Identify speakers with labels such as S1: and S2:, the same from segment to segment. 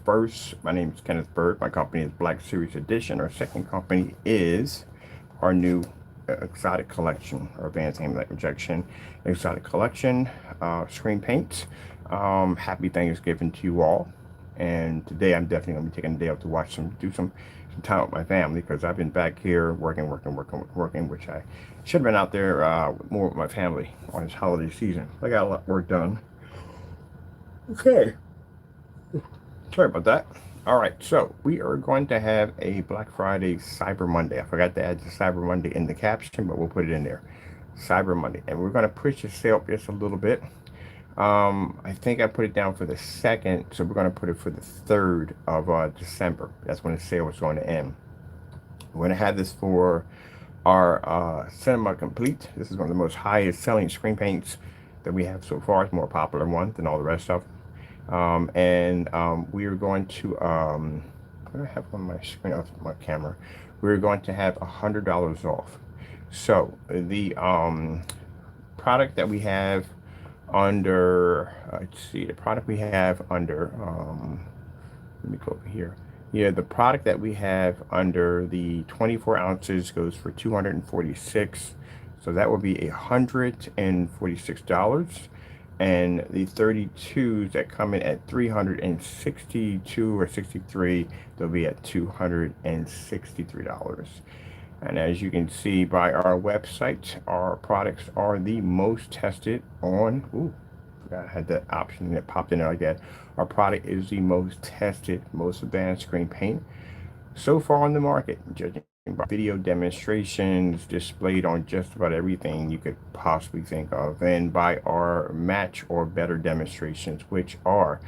S1: first. My name is Kenneth Bird. My company is Black Series Edition. Our second company is our new exotic collection, or advanced aim light projection exotic collection, screen paints. Happy Thanksgiving to you all. And today I'm definitely going to be taking a day off to do some time with my family because I've been back here working, which I should have been out there more with my family on this holiday season. I got a lot of work done. Okay. Sorry about that. All right, so we are going to have a Black Friday Cyber Monday. I forgot to add the Cyber Monday in the caption, but we'll put it in there. Cyber Monday. And we're going to push the sale up just a little bit. I think I put it down for the 2nd, so we're going to put it for the 3rd of December. That's when the sale is going to end. We're going to have this for our Cinema Complete. This is one of the most highest selling screen paints that we have so far. It's a more popular one than all the rest of them. We are going to what do I have on my screen, off my camera? We're going to have $100 off. So the product that we have under let's see, the product we have under let me go over here. Yeah, the product that we have under the 24 ounces goes for 246. So that will be $146. And the 32s that come in at 362 or 63, they'll be at $263. And as you can see by our website, our products are the most tested on, I had that option that popped in there like that. Our product is the most tested, most advanced screen paint so far on the market, judging by video demonstrations displayed on just about everything you could possibly think of, and by our match or better demonstrations, which are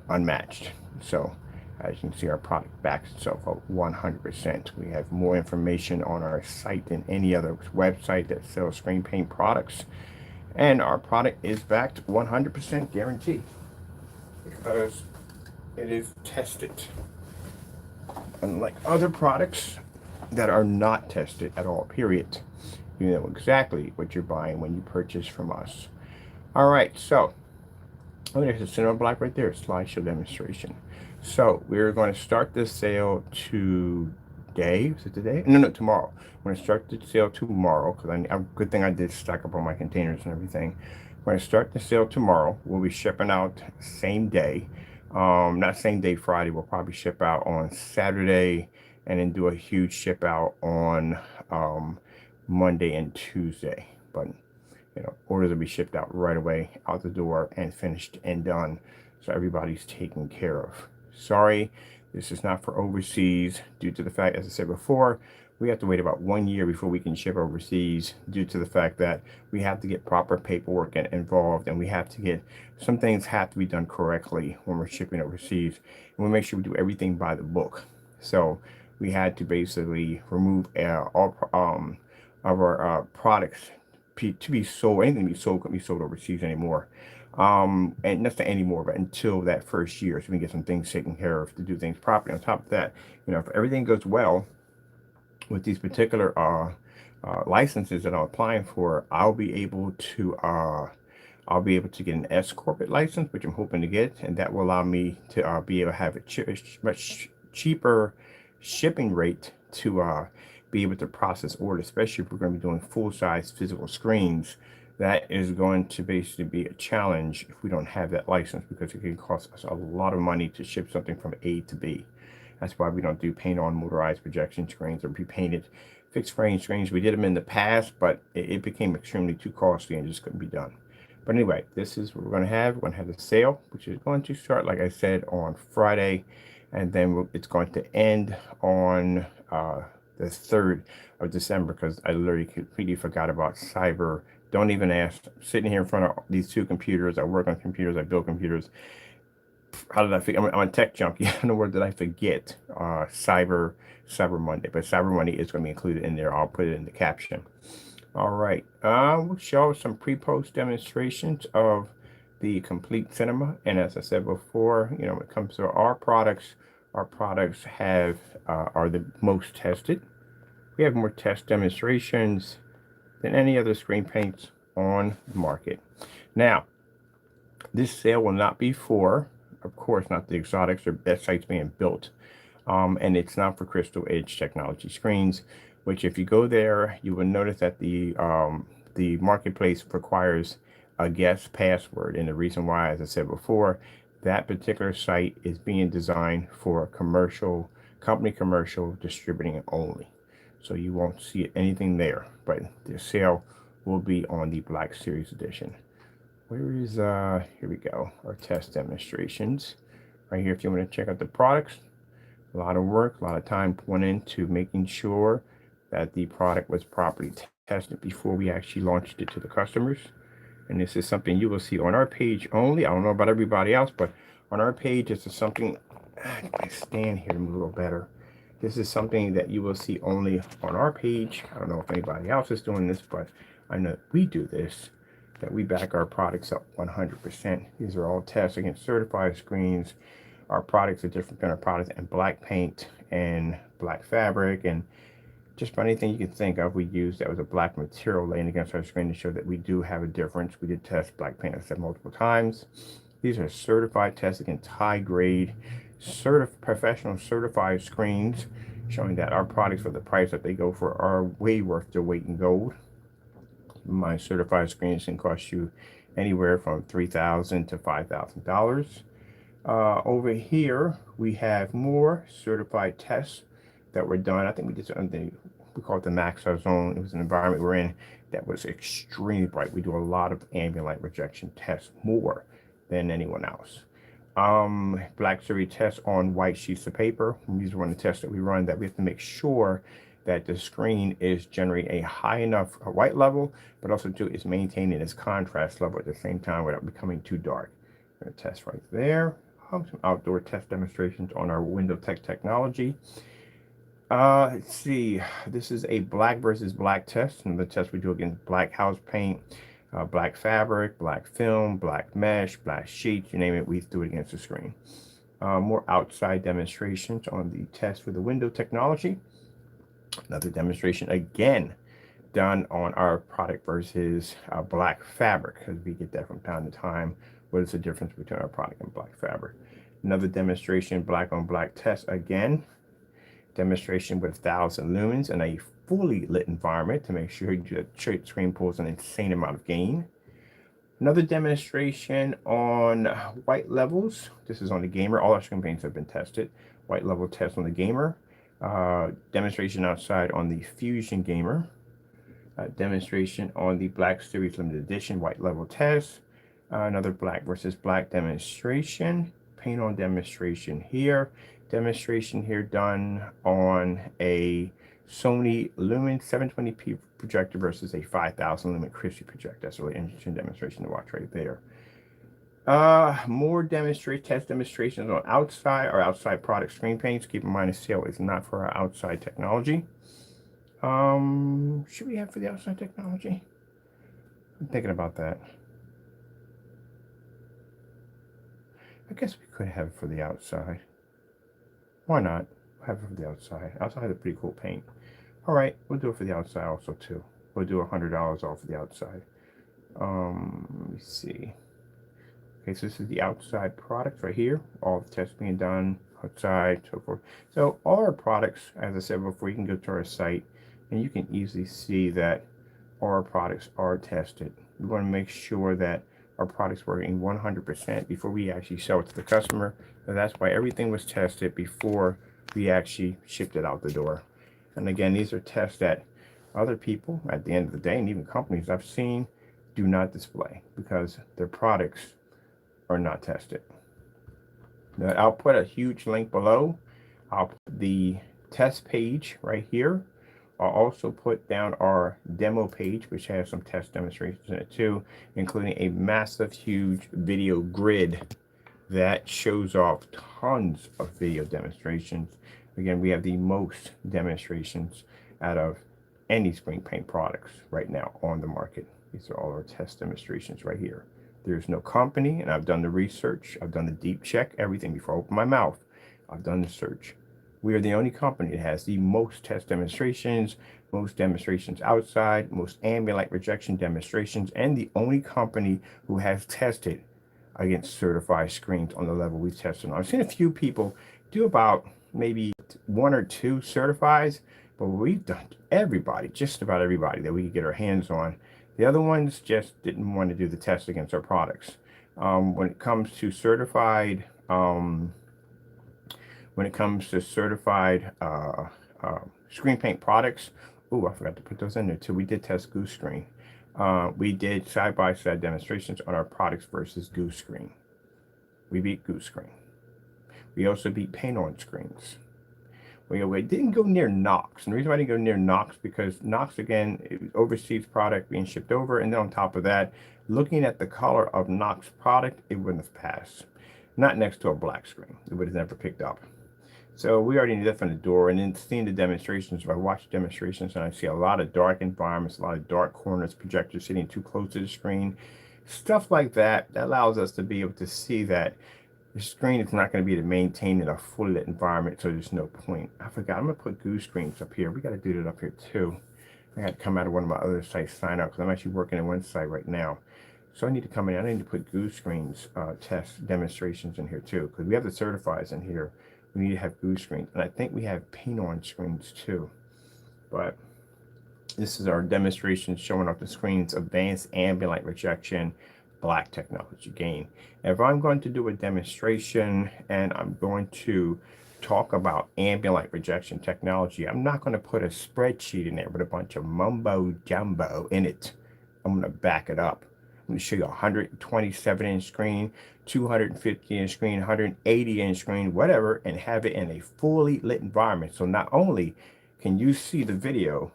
S1: unmatched. So as you can see, our product backs itself up 100%. We have more information on our site than any other website that sells screen paint products. And our product is backed 100% guaranteed because it is tested. Unlike other products that are not tested at all, period. You know exactly what you're buying when you purchase from us. All right, so there's a Cinema Black right there, slideshow demonstration. So we're going to start this sale today. Is it today? No, tomorrow. We're going to start the sale tomorrow because good thing I did stack up all my containers and everything. We're going to start the sale tomorrow. We'll be shipping out same day. Not same day Friday. We'll probably ship out on Saturday and then do a huge ship out on Monday and Tuesday. But orders will be shipped out right away out the door and finished and done. So everybody's taken care of. Sorry, this is not for overseas due to the fact, as I said before, we have to wait about 1 year before we can ship overseas due to the fact that we have to get proper paperwork involved, and we have to get some things have to be done correctly when we're shipping overseas, and we make sure we do everything by the book. So we had to basically remove all of our products to be sold. Anything to be sold couldn't be sold overseas anymore. And not anymore, but until that first year, so we can get some things taken care of to do things properly. On top of that, if everything goes well with these particular licenses that I'm applying for, I'll be able to get an S corporate license, which I'm hoping to get, and that will allow me to be able to have a much cheaper shipping rate to be able to process orders, especially if we're going to be doing full-size physical screens. That is going to basically be a challenge if we don't have that license, because it can cost us a lot of money to ship something from A to B. That's why we don't do paint-on motorized projection screens or pre-painted fixed frame screens. We did them in the past, but it became extremely too costly and just couldn't be done. But anyway, this is what we're going to have. We're going to have the sale, which is going to start, like I said, on Friday, and then it's going to end on the 3rd of December, because I literally completely forgot about Cyber. Don't even ask. I'm sitting here in front of these two computers. I work on computers. I build computers. How did I forget? I'm a tech junkie. In the word did I forget Cyber Monday? But Cyber Monday is going to be included in there. I'll put it in the caption. All right. We'll show some pre-post demonstrations of the complete cinema. And as I said before, when it comes to our products have are the most tested. We have more test demonstrations than any other screen paints on the market. Now, this sale will not be for of course, not the exotics or best sites being built. And it's not for Crystal Edge technology screens, which if you go there, you will notice that the marketplace requires a guest password. And the reason why, as I said before, that particular site is being designed for commercial, company commercial distributing only. So you won't see anything there, but the sale will be on the Black Series edition. Where is, here we go, our test demonstrations. Right here, if you want to check out the products, a lot of work, a lot of time went into making sure that the product was properly tested before we actually launched it to the customers. And this is something you will see on our page only. I don't know about everybody else, but on our page, this is something, I stand here to move a little better. This is something that you will see only on our page. I don't know if anybody else is doing this, but I know that we do this, that we back our products up 100%. These are all tests against certified screens. Our products are different kind of products, and black paint and black fabric and just about anything you can think of we use that was a black material laying against our screen to show that we do have a difference. We did test black paint, I said multiple times. These are certified tests against high grade, professional certified screens, showing that our products for the price that they go for are way worth their weight in gold. My certified screens can cost you anywhere from $3,000 to $5,000. Over here, we have more certified tests that were done. I think we did something, we call it the max zone. It was an environment we're in that was extremely bright. We do a lot of ambient light rejection tests, more than anyone else. Black Series tests on white sheets of paper. These are one of the tests that we run that we have to make sure that the screen is generating a high enough white level, but also too is maintaining its contrast level at the same time without becoming too dark. I'm going to test right there. Some outdoor test demonstrations on our window technology. Let's see. This is a black versus black test, and the test we do against black house paint, black fabric, black film, black mesh, black sheets, you name it, we do it against the screen. More outside demonstrations on the test for the window technology. Another demonstration again done on our product versus black fabric, because we get that from time to time. What is the difference between our product and black fabric? Another demonstration, black on black test again. Demonstration with 1,000 lumens in a fully lit environment to make sure the screen pulls an insane amount of gain. Another demonstration on white levels. This is on the gamer. All our screen paints have been tested. White level test on the gamer. Demonstration outside on the Fusion gamer. Demonstration on the Black Series limited edition white level test. Another black versus black demonstration. Paint on demonstration here. Demonstration here done on a Sony Lumen 720p projector versus a 5,000 lumen Christie projector. That's a really interesting demonstration to watch right there. More test demonstrations on outside product screen paints. Keep in mind, the sale is not for our outside technology. Should we have for the outside technology? I'm thinking about that. I guess we could have it for the outside. Why not? We'll have it for the outside. Outside has a pretty cool paint. All right, we'll do it for the outside also too. We'll do $100 off for the outside. Let me see. Okay, so this is the outside products right here. All the tests being done outside, so forth. So all our products, as I said before, you can go to our site and you can easily see that all our products are tested. We want to make sure that our products were in 100% before we actually sell it to the customer. So that's why everything was tested before we actually shipped it out the door. And again, these are tests that other people at the end of the day, and even companies I've seen, do not display because their products are not tested. Now, I'll put a huge link below. I'll put the test page right here. I'll also put down our demo page, which has some test demonstrations in it too, including a massive, huge video grid that shows off tons of video demonstrations. Again, we have the most demonstrations out of any screen paint products right now on the market. These are all our test demonstrations right here. There's no company, and I've done the research. I've done the deep check, everything before I open my mouth. I've done the search. We are the only company that has the most test demonstrations, most demonstrations outside, most ambient light rejection demonstrations, and the only company who has tested against certified screens on the level we've tested on. I've seen a few people do about maybe 1 or 2 certifies, but we've done everybody, just about everybody that we could get our hands on. The other ones just didn't want to do the test against our products. When it comes to certified, screen paint products, oh, I forgot to put those in there too. We did test Goose Screen. We did side-by-side demonstrations on our products versus Goose Screen. We beat Goose Screen. We also beat Paint On Screens. We didn't go near Knox. And the reason why I didn't go near Knox, because Knox, again, it was overseas product being shipped over. And then on top of that, looking at the color of Knox product, it wouldn't have passed. Not next to a black screen. It would have never picked up. So we already knew that from the door. And then seeing the demonstrations, if I watch demonstrations and I see a lot of dark environments, a lot of dark corners, projectors sitting too close to the screen, stuff like that, that allows us to be able to see that the screen is not going to be able to maintain in a fully lit environment, so there's no point. I forgot, I'm going to put Goose Screens up here. We got to do that up here too. I got to come out of one of my other sites, sign up, because I'm actually working in one site right now. So I need to come in, I need to put Goose Screens test demonstrations in here too, because we have the certifies in here. We need to have Goose Screens, and I think we have Paint On Screens too. But this is our demonstration showing off the screen's advanced ambient light rejection black technology gain. If I'm going to do a demonstration and I'm going to talk about ambient light rejection technology, I'm not going to put a spreadsheet in there with a bunch of mumbo jumbo in it. I'm going to back it up. I'm going to show you a 127-inch screen, 250-inch screen, 180-inch screen, whatever, and have it in a fully lit environment. So not only can you see the video,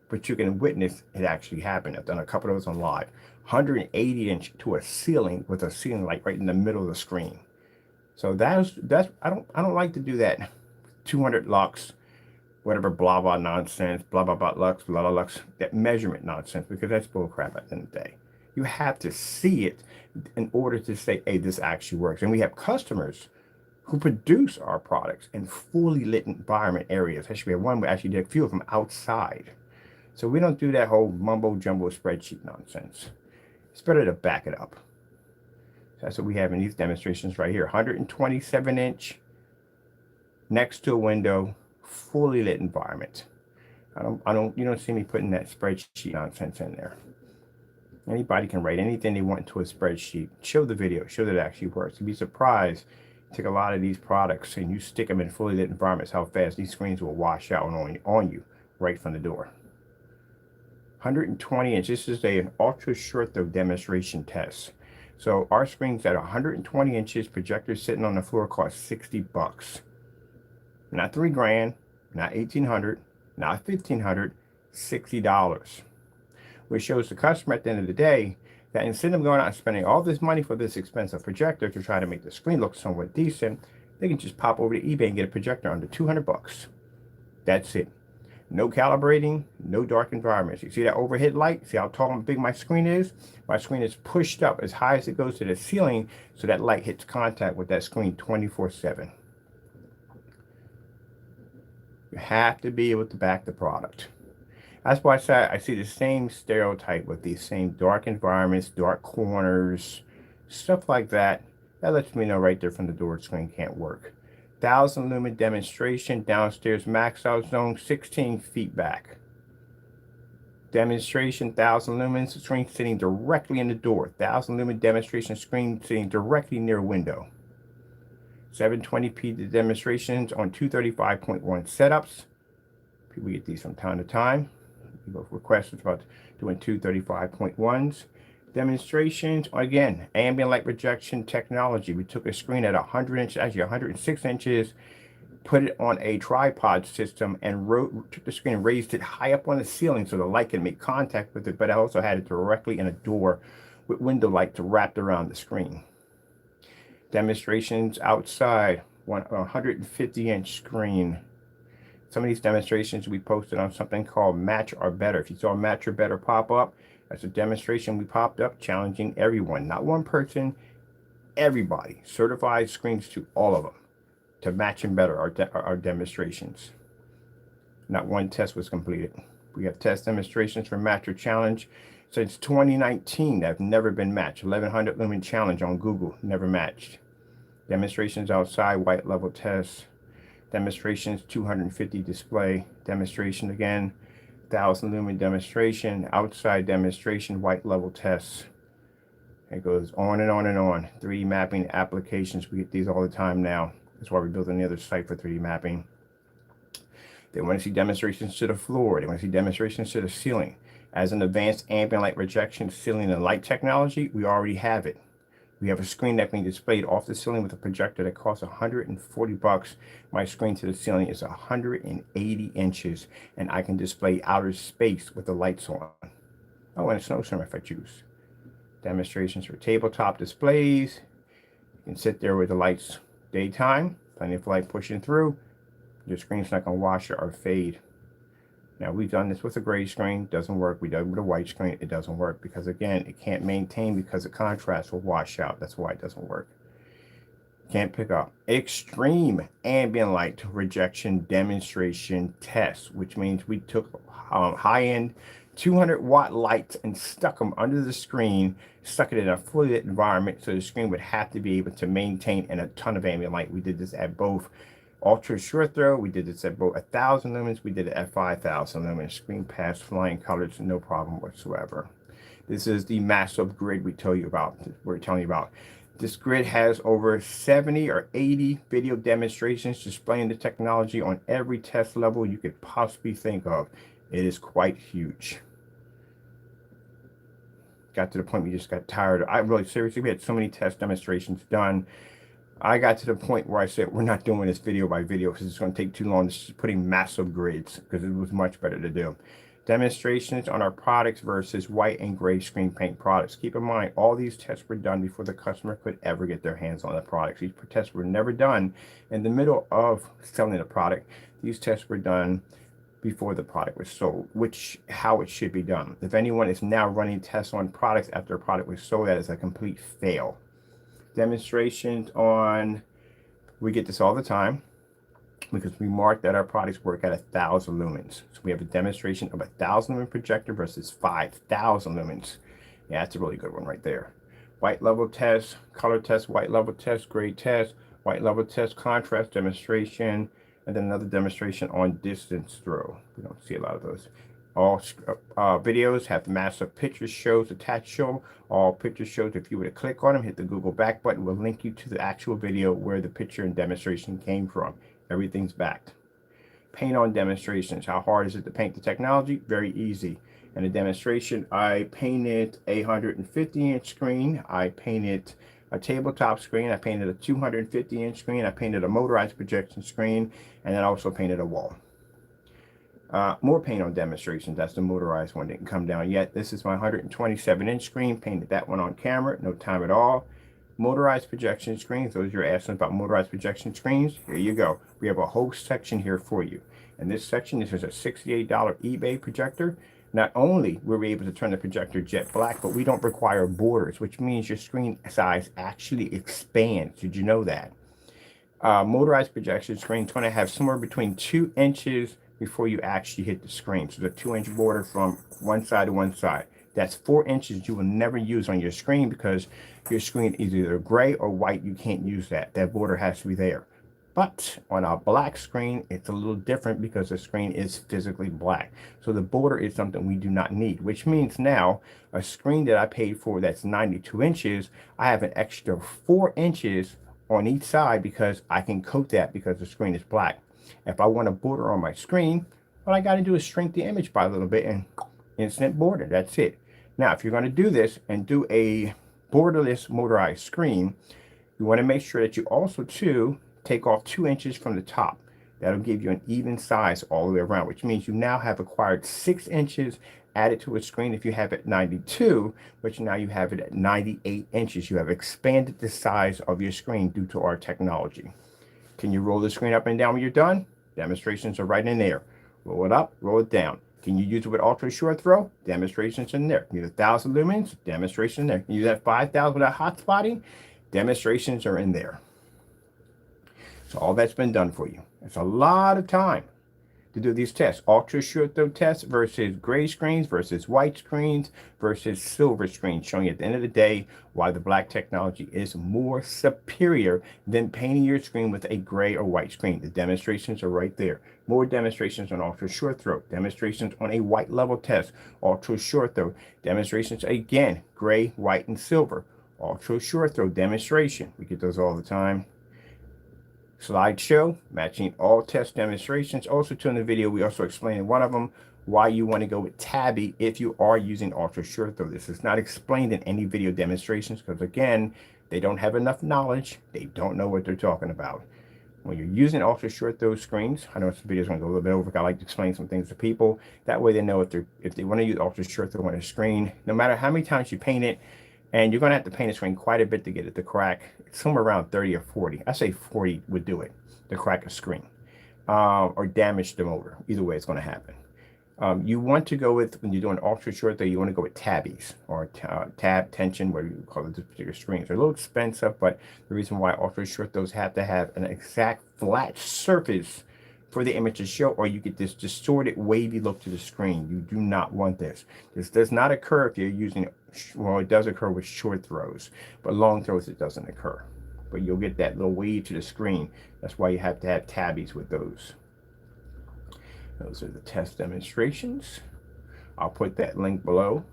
S1: but you can witness it actually happen. I've done a couple of those on live. 180-inch to a ceiling with a ceiling light right in the middle of the screen. So that's I don't like to do that 200 lux, whatever blah blah nonsense, blah blah blah lux, blah blah lux, that measurement nonsense, because that's bull crap at the end of the day. You have to see it in order to say, hey, this actually works. And we have customers who produce our products in fully lit environment areas. Actually, we have one we actually did a few of them outside. So we don't do that whole mumbo jumbo spreadsheet nonsense. It's better to back it up. That's what we have in these demonstrations right here. 127-inch next to a window, fully lit environment. You don't see me putting that spreadsheet nonsense in there. Anybody can write anything they want into a spreadsheet. Show the video, show that it actually works. You'd be surprised. Take a lot of these products and you stick them in fully lit environments, how fast these screens will wash out on you right from the door. 120 inch. This is an ultra short though demonstration test. So our screens at 120 inches, projector sitting on the floor cost $60. Not $3 grand, not $1,800, not $1,500, $60. Which shows the customer at the end of the day that instead of going out and spending all this money for this expensive projector to try to make the screen look somewhat decent, they can just pop over to eBay and get a projector under $200. That's it. No calibrating, no dark environments. You see that overhead light? See how tall and big my screen is? My screen is pushed up as high as it goes to the ceiling, so that light hits contact with that screen 24/7. You have to be able to back the product. That's why I see the same stereotype with these same dark environments, dark corners, stuff like that. That lets me know right there from the door the screen can't work. 1,000 lumen demonstration, downstairs max out zone, 16 feet back. Demonstration, 1,000 lumens, screen sitting directly in the door. 1,000 lumen demonstration screen sitting directly near a window. 720p demonstrations on 235.1 setups. People get these from time to time. People request about doing 235.1s. Demonstrations, again, ambient light rejection technology. We took a screen at 100 inches, actually 106 inches, put it on a tripod system, and took the screen and raised it high up on the ceiling so the light can make contact with it, but I also had it directly in a door with window light to wrap around the screen. Demonstrations outside, 150-inch screen. Some of these demonstrations we posted on something called Match or Better. If you saw Match or Better pop up, that's a demonstration we popped up challenging everyone, not one person, everybody. Certified screens to all of them to match and better our demonstrations. Not one test was completed. We have test demonstrations for Match or Challenge. Since 2019, they've never been matched. 1100 lumen challenge on Google, never matched. Demonstrations outside, white level tests. Demonstrations, 250 display. Demonstration again, 1000 lumen demonstration. Outside demonstration, white level tests. It goes on and on and on. 3D mapping applications, we get these all the time now. That's why we're building the other site for 3D mapping. They want to see demonstrations to the floor. They want to see demonstrations to the ceiling. As an advanced ambient light rejection ceiling and light technology, we already have it. We have a screen that can be displayed off the ceiling with a projector that costs $140. My screen to the ceiling is 180 inches, and I can display outer space with the lights on. Oh, and a snowstorm if I choose. Demonstrations for tabletop displays. You can sit there with the lights daytime, plenty of light pushing through. Your screen's not going to wash or fade. Now, we've done this with a gray screen, doesn't work. We done it with a white screen, it doesn't work because, again, it can't maintain because the contrast will wash out. That's why it doesn't work. Can't pick up. Extreme ambient light rejection demonstration test, which means we took high-end 200-watt lights and stuck them under the screen, stuck it in a fully lit environment so the screen would have to be able to maintain in a ton of ambient light. We did this at both ultra short throw. We did this at both 1000 lumens. We did it at 5000 lumens. Screen pass flying colors, no problem whatsoever. This is the massive grid we tell you about. We're telling you about. This grid has over 70 or 80 video demonstrations displaying the technology on every test level you could possibly think of. It is quite huge. Got to the point we just got tired. I really, seriously, we had so many test demonstrations done. I got to the point where I said, we're not doing this video by video because it's going to take too long. Just putting massive grids because it was much better to do. Demonstrations on our products versus white and gray screen paint products. Keep in mind, all these tests were done before the customer could ever get their hands on the products. These tests were never done in the middle of selling the product. These tests were done before the product was sold, how it should be done. If anyone is now running tests on products after a product was sold, that is a complete fail. Demonstrations on, we get this all the time because we mark that our products work at 1000 lumens. So we have a demonstration of 1000 lumen projector versus 5000 lumens. Yeah, that's a really good one right there. White level test, color test, white level test, gray test, white level test, contrast demonstration, and then another demonstration on distance throw. We don't see a lot of those. All videos have massive picture shows attached show. All picture shows, if you were to click on them, hit the Google back button, will link you to the actual video where the picture and demonstration came from. Everything's backed. Paint on demonstrations. How hard is it to paint the technology? Very easy. In a demonstration, I painted a 150-inch screen. I painted a tabletop screen. I painted a 250-inch screen. I painted a motorized projection screen, and then I also painted a wall. More paint on demonstrations. That's the motorized one. Didn't come down yet. This is my 127-inch screen. Painted that one on camera. No time at all. Motorized projection screens. Those you're asking about motorized projection screens. Here you go. We have a whole section here for you. In this section, this is a $68 eBay projector. Not only were we able to turn the projector jet black, but we don't require borders, which means your screen size actually expands. Did you know that? Motorized projection screen is going to have somewhere between 2 inches before you actually hit the screen. So the 2-inch border from one side to one side. That's 4 inches you will never use on your screen because your screen is either gray or white. You can't use that. That border has to be there. But on a black screen, it's a little different because the screen is physically black. So the border is something we do not need, which means now a screen that I paid for that's 92 inches, I have an extra 4 inches on each side because I can coat that because the screen is black. If I want a border on my screen, all I got to do is shrink the image by a little bit and instant border. That's it. Now, if you're going to do this and do a borderless motorized screen, you want to make sure that you also, too, take off 2 inches from the top. That'll give you an even size all the way around, which means you now have acquired 6 inches added to a screen if you have it 92, but now you have it at 98 inches. You have expanded the size of your screen due to our technology. Can you roll the screen up and down when you're done? Demonstrations are right in there. Roll it up, roll it down. Can you use it with ultra short throw? Demonstrations in there. Can you use 1000 lumens? Demonstration in there. Can you use that 5000 without hot spotting? Demonstrations are in there. So all that's been done for you. It's a lot of time. to do these tests. Ultra short throw tests versus gray screens versus white screens versus silver screens, showing you at the end of the day why the black technology is more superior than painting your screen with a gray or white screen. The demonstrations are right there. More demonstrations on ultra short throw, demonstrations on a white level test, ultra short throw, demonstrations again, gray, white, and silver, ultra short throw demonstration. We get those all the time. Slideshow, matching all test demonstrations. Also, in the video, we also explain in one of them why you want to go with tabby if you are using ultra short throw. This is not explained in any video demonstrations because, again, they don't have enough knowledge. They don't know what they're talking about. When you're using ultra short throw screens, I know this video is going to go a little bit over. I like to explain some things to people. That way they know if they want to use ultra short throw on a screen, no matter how many times you paint it, and you're going to have to paint a screen quite a bit to get it to crack. It's somewhere around 30 or 40. I say 40 would do it to crack a screen or damage the motor. Either way, it's going to happen. You want to go with, when you're doing ultra short throw, you want to go with tabbies or tab tension, whatever you call it, this particular screens. They're a little expensive, but the reason why ultra short throws have to have an exact flat surface for the image to show, or you get this distorted, wavy look to the screen. You do not want this. This does not occur if you're using, well, it does occur with short throws, but long throws, it doesn't occur. But you'll get that little wave to the screen. That's why you have to have tabbies with those. Those are the test demonstrations. I'll put that link below.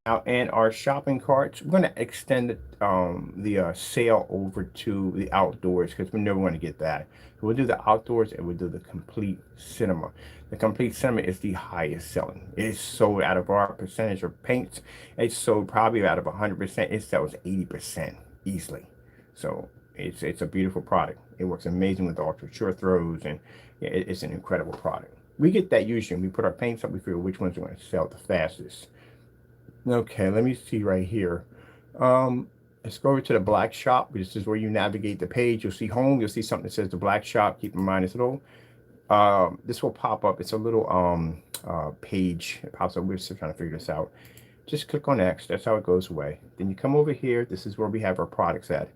S1: Now, in our shopping carts, we're going to extend the sale over to the outdoors because we never want to get that. So we'll do the outdoors and we'll do the complete cinema. The complete cinema is the highest selling. It's sold out of our percentage of paints. It's sold probably out of 100%. It sells 80% easily. So it's a beautiful product. It works amazing with ultra short throws, and yeah, it's an incredible product. We get that usually when we put our paints up. We figure which ones are going to sell the fastest. Okay, let me see right here. Let's go over to the black shop. This is where you navigate the page. You'll see home. You'll see something that says the black shop. Keep in mind it's a little, this will pop up. It's a little page. It pops up. We're still trying to figure this out. Just click on X. That's how it goes away. Then you come over here. This is where we have our products at.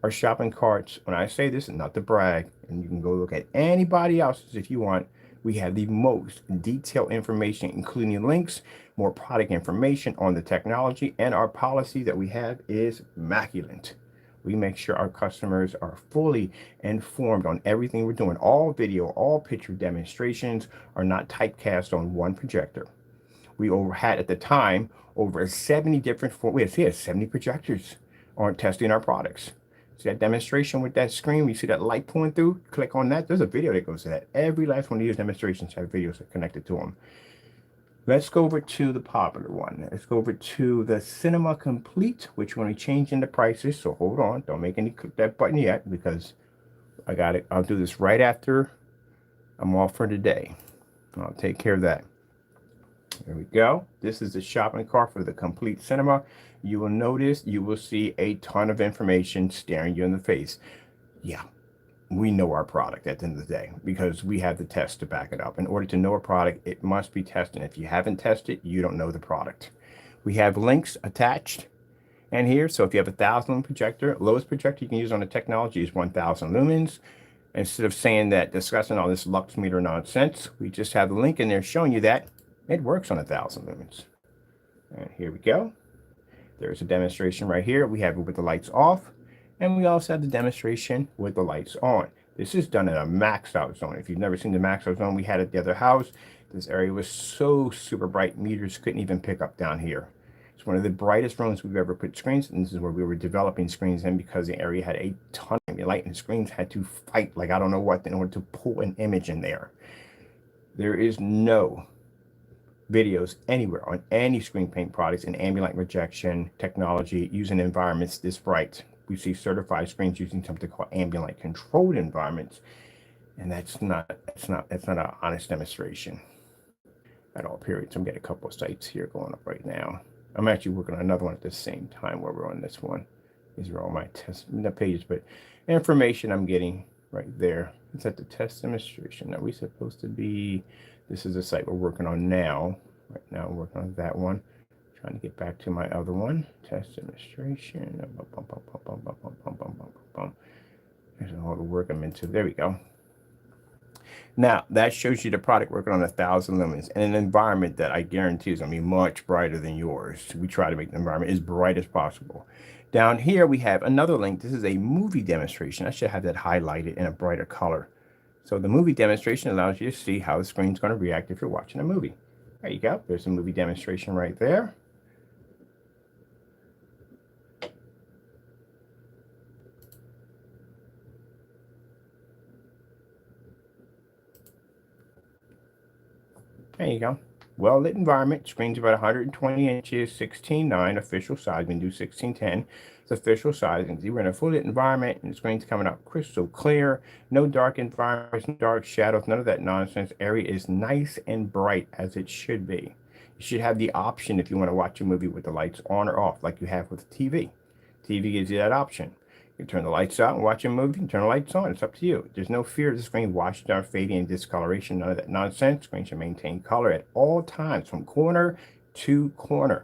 S1: Our shopping carts. When I say this, not to brag, and you can go look at anybody else's if you want. We have the most detailed information, including links, more product information on the technology, and our policy that we have is immaculate. We make sure our customers are fully informed on everything we're doing. All video, all picture demonstrations are not typecast on one projector. We had at the time over 70 different, we had 70 projectors on testing our products. See that demonstration with that screen? You see that light pulling through? Click on that. There's a video that goes to that. Every last one of these demonstrations have videos that connected to them. Let's go over to the popular one. Let's go over to the Cinema Complete, which we're going to change in the prices. So hold on. Don't make any click that button yet because I got it. I'll do this right after I'm off for today. I'll take care of that. There we go. This is the shopping cart for the Complete Cinema. You will notice, you will see a ton of information staring you in the face. Yeah, we know our product at the end of the day because we have the test to back it up. In order to know a product, it must be tested. If you haven't tested, you don't know the product. We have links attached and here. So if you have a 1,000 lumen projector, lowest projector you can use on the technology is 1,000 lumens. Instead of saying that, discussing all this lux meter nonsense, we just have the link in there showing you that it works on 1,000 lumens. And here we go. There's a demonstration right here. We have it with the lights off, and we also have the demonstration with the lights on. This is done in a maxed out zone. If you've never seen the maxed out zone, we had it at the other house. This area was so super bright, meters couldn't even pick up down here. It's one of the brightest rooms we've ever put screens, and this is where we were developing screens in because the area had a ton of light, and screens had to fight like I don't know what in order to pull an image in there. There is no videos anywhere on any screen paint products in ambient light rejection technology using environments this bright. We see certified screens using something called ambient light controlled environments, and that's not an honest demonstration at all, period. So I'm getting a couple of sites here going up right now. I'm actually working on another one at the same time while we're on this one. These are all my test pages, but information I'm getting right there. It's at the test demonstration. Are we supposed to be? This is the site we're working on now. Right now, we're working on that one. Trying to get back to my other one. Test demonstration. There's all the work I'm into. There we go. Now, that shows you the product working on 1,000 lumens in an environment that I guarantee is going to be much brighter than yours. We try to make the environment as bright as possible. Down here, we have another link. This is a movie demonstration. I should have that highlighted in a brighter color. So the movie demonstration allows you to see how the screen's going to react if you're watching a movie. There you go. There's a movie demonstration right there. There you go. Well-lit environment. Screen's about 120 inches, 16:9 official size. We can do 16:10. It's official size. And see, we're in a full lit environment, and the screen's coming out crystal clear. No dark environments, no dark shadows, none of that nonsense. Area is nice and bright as it should be. You should have the option if you want to watch a movie with the lights on or off, like you have with the TV. TV gives you that option. You can turn the lights out and watch a movie, and turn the lights on. It's up to you. There's no fear of the screen washing out, fading, and discoloration. None of that nonsense. Screen should maintain color at all times, from corner to corner,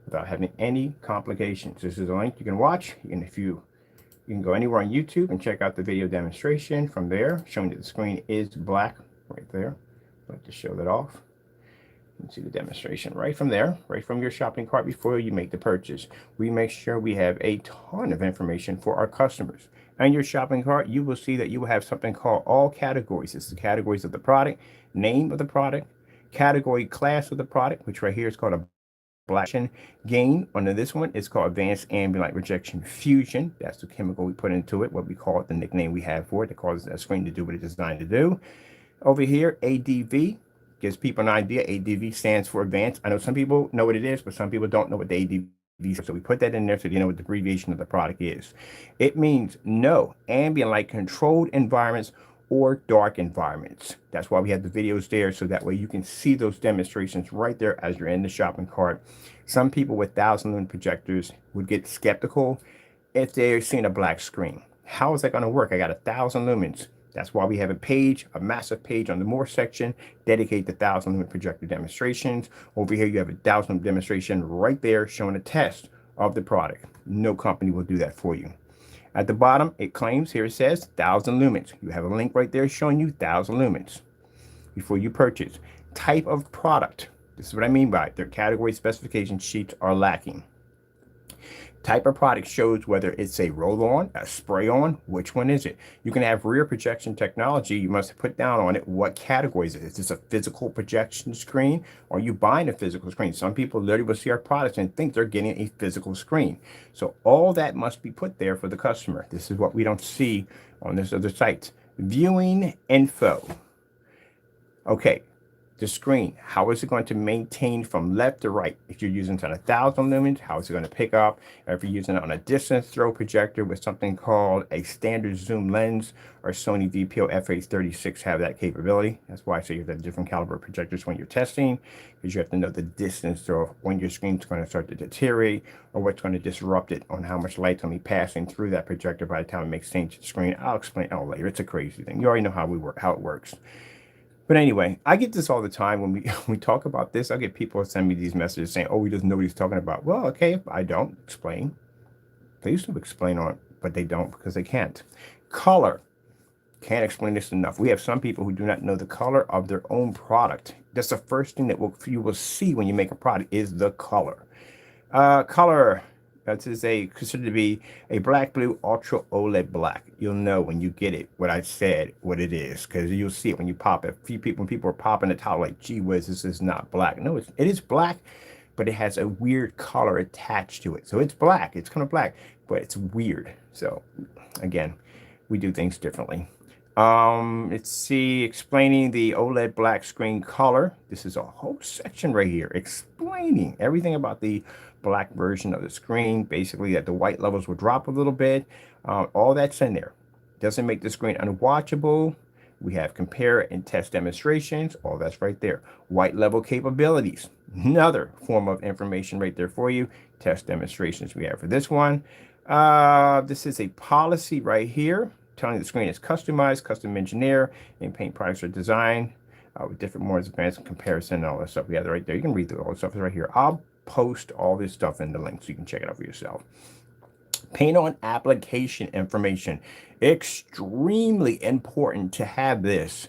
S1: without having any complications. This is a link you can watch. You can go anywhere on YouTube and check out the video demonstration from there, showing that the screen is black right there. I'd like to show that off. You can see the demonstration right from there, right from your shopping cart before you make the purchase. We make sure we have a ton of information for our customers. On your shopping cart, you will see that you will have something called all categories. It's the categories of the product, name of the product, category class of the product, which right here is called a black gain. Under this one, it's called advanced ambient light rejection fusion. That's the chemical we put into it, what we call it, the nickname we have for it, that causes that screen to do what it's designed to do. Over here, ADV gives people an idea. ADV stands for advanced. I know some people know what it is, but some people don't know what the ADV is. So we put that in there so you know what the abbreviation of the product is. It means no ambient light controlled environments or dark environments. That's why we have the videos there, so that way you can see those demonstrations right there as you're in the shopping cart. Some people with 1,000 lumen projectors would get skeptical if they're seeing a black screen. How is that going to work? I got 1,000 lumens. That's why we have a page, a massive page on the more section, dedicated to 1,000 lumen projector demonstrations. Over here, you have a 1,000 demonstration right there showing a test of the product. No company will do that for you. At the bottom, it claims, here it says 1,000 lumens. You have a link right there showing you 1,000 lumens before you purchase. Type of product. This is what I mean by it. Their category specification sheets are lacking. Type of product shows whether it's a roll-on, a spray-on, which one is it? You can have rear projection technology. You must put down on it what categories it is. Is this a physical projection screen, or are you buying a physical screen? Some people literally will see our products and think they're getting a physical screen. So all that must be put there for the customer. This is what we don't see on this other site. Viewing info. Okay. The screen, how is it going to maintain from left to right? If you're using it on 1,000 lumens, how is it going to pick up? If you're using it on a distance throw projector with something called a standard zoom lens, or Sony VPO FH36 have that capability. That's why I say you have different caliber projectors when you're testing, because you have to know the distance throw, when your screen's going to start to deteriorate, or what's going to disrupt it, on how much light's going to be passing through that projector by the time it makes change to the screen. I'll explain it all later. It's a crazy thing. You already know how it works. But anyway, I get this all the time when we talk about this. I get people send me these messages saying, "Oh, he doesn't know what he's talking about." Well, okay, if I don't explain. They used to explain on it, but they don't because they can't. Color. Can't explain this enough. We have some people who do not know the color of their own product. That's the first thing that you will see when you make a product is the color. Color. That is considered to be a black, blue, ultra OLED black. You'll know when you get it what I said, what it is, because you'll see it when you pop it. When people are popping the top, like, gee whiz, this is not black. No, it is black, but it has a weird color attached to it. So it's black. It's kind of black, but it's weird. So again, we do things differently. Let's see, explaining the OLED black screen color. This is a whole section right here explaining everything about the black version of the screen, basically that the white levels will drop a little bit. All that's in there. Doesn't make the screen unwatchable. We have compare and test demonstrations. All that's right there. White level capabilities. Another form of information right there for you. Test demonstrations we have for this one. This is a policy right here, telling the screen is customized, custom engineer, and paint products are designed with different more advanced comparison and all that stuff. We have it right there. You can read through all the stuff right here. I'll post all this stuff in the link so you can check it out for yourself. Paint on application information. Extremely important to have this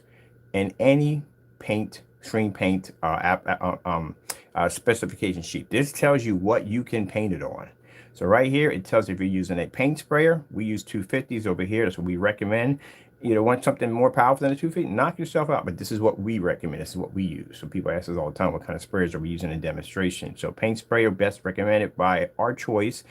S1: in any paint, screen paint specification sheet. This tells you what you can paint it on. So right here, it tells you if you're using a paint sprayer. We use 250s over here. That's what we recommend. You know, want something more powerful than a 250? Knock yourself out. But this is what we recommend. This is what we use. So people ask us all the time, what kind of sprayers are we using in demonstration? So paint sprayer, best recommended by our choice.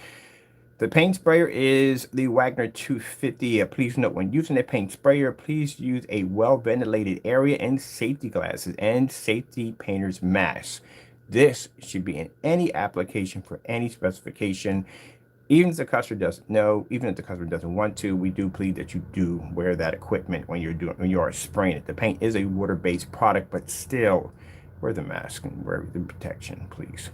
S1: The paint sprayer is the Wagner 250. Please note, when using a paint sprayer, please use a well-ventilated area and safety glasses and safety painter's masks. This should be in any application for any specification. Even if the customer doesn't know, even if the customer doesn't want to, we do plead that you do wear that equipment when you are spraying it. The paint is a water-based product, but still wear the mask and wear the protection, please.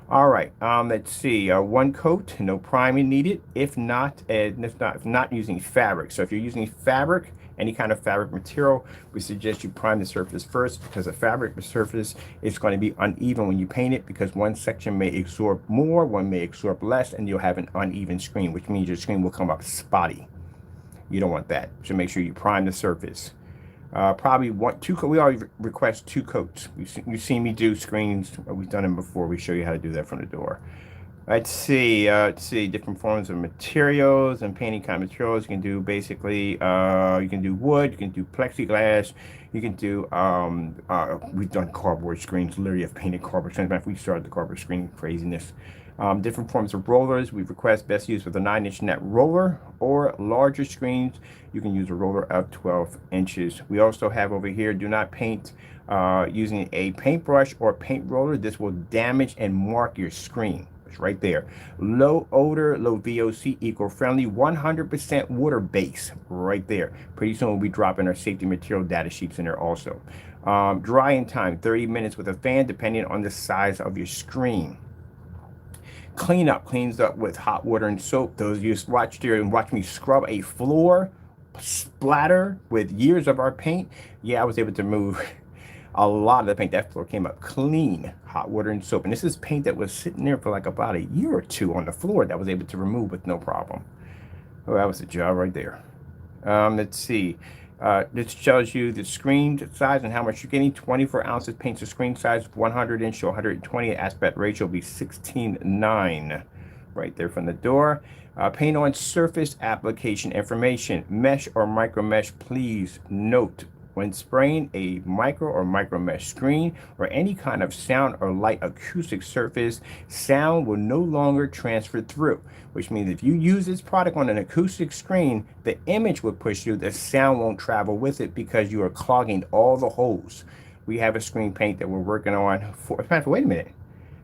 S1: All right, let's see. One coat, no priming needed. If not using fabric. So if you're using fabric, any kind of fabric material, we suggest you prime the surface first, because the fabric surface is going to be uneven when you paint it, because one section may absorb more, one may absorb less, and you'll have an uneven screen, which means your screen will come up spotty. You don't want that. So make sure you prime the surface. Probably we always request 2 coats. You've seen me do screens. We've done them before. We show you how to do that from the door. Let's see different forms of materials and painting kind of materials. You can do basically, you can do wood, you can do plexiglass, you can do, we've done cardboard screens. Literally have painted cardboard screens. We started the cardboard screen craziness. Different forms of rollers. We request best use with a 9-inch net roller, or larger screens, you can use a roller of 12 inches. We also have over here, do not paint using a paintbrush or paint roller. This will damage and mark your screen. It's right there. Low odor, low VOC, eco-friendly, 100% water base, right there. Pretty soon we'll be dropping our safety material data sheets in there also. Drying time, 30 minutes with a fan, depending on the size of your screen. Cleanup, cleans up with hot water and soap. Those of you watched here and watch me scrub a floor splatter with years of our paint. Yeah, I was able to remove a lot of the paint. That floor came up clean, hot water and soap. And this is paint that was sitting there for like about a year or 2 on the floor that I was able to remove with no problem. Oh, that was a job right there. Let's see. This tells you the screen size and how much you're getting. 24 ounces paints the screen size. 100-inch to 120 aspect ratio will be 16:9. Right there from the door. Paint on surface application information. Mesh or micro mesh, please note. When spraying a micro or micro mesh screen or any kind of sound or light acoustic surface, sound will no longer transfer through, which means if you use this product on an acoustic screen, the image will push through, the sound won't travel with it because you are clogging all the holes. We have a screen paint that we're working on for, wait a minute.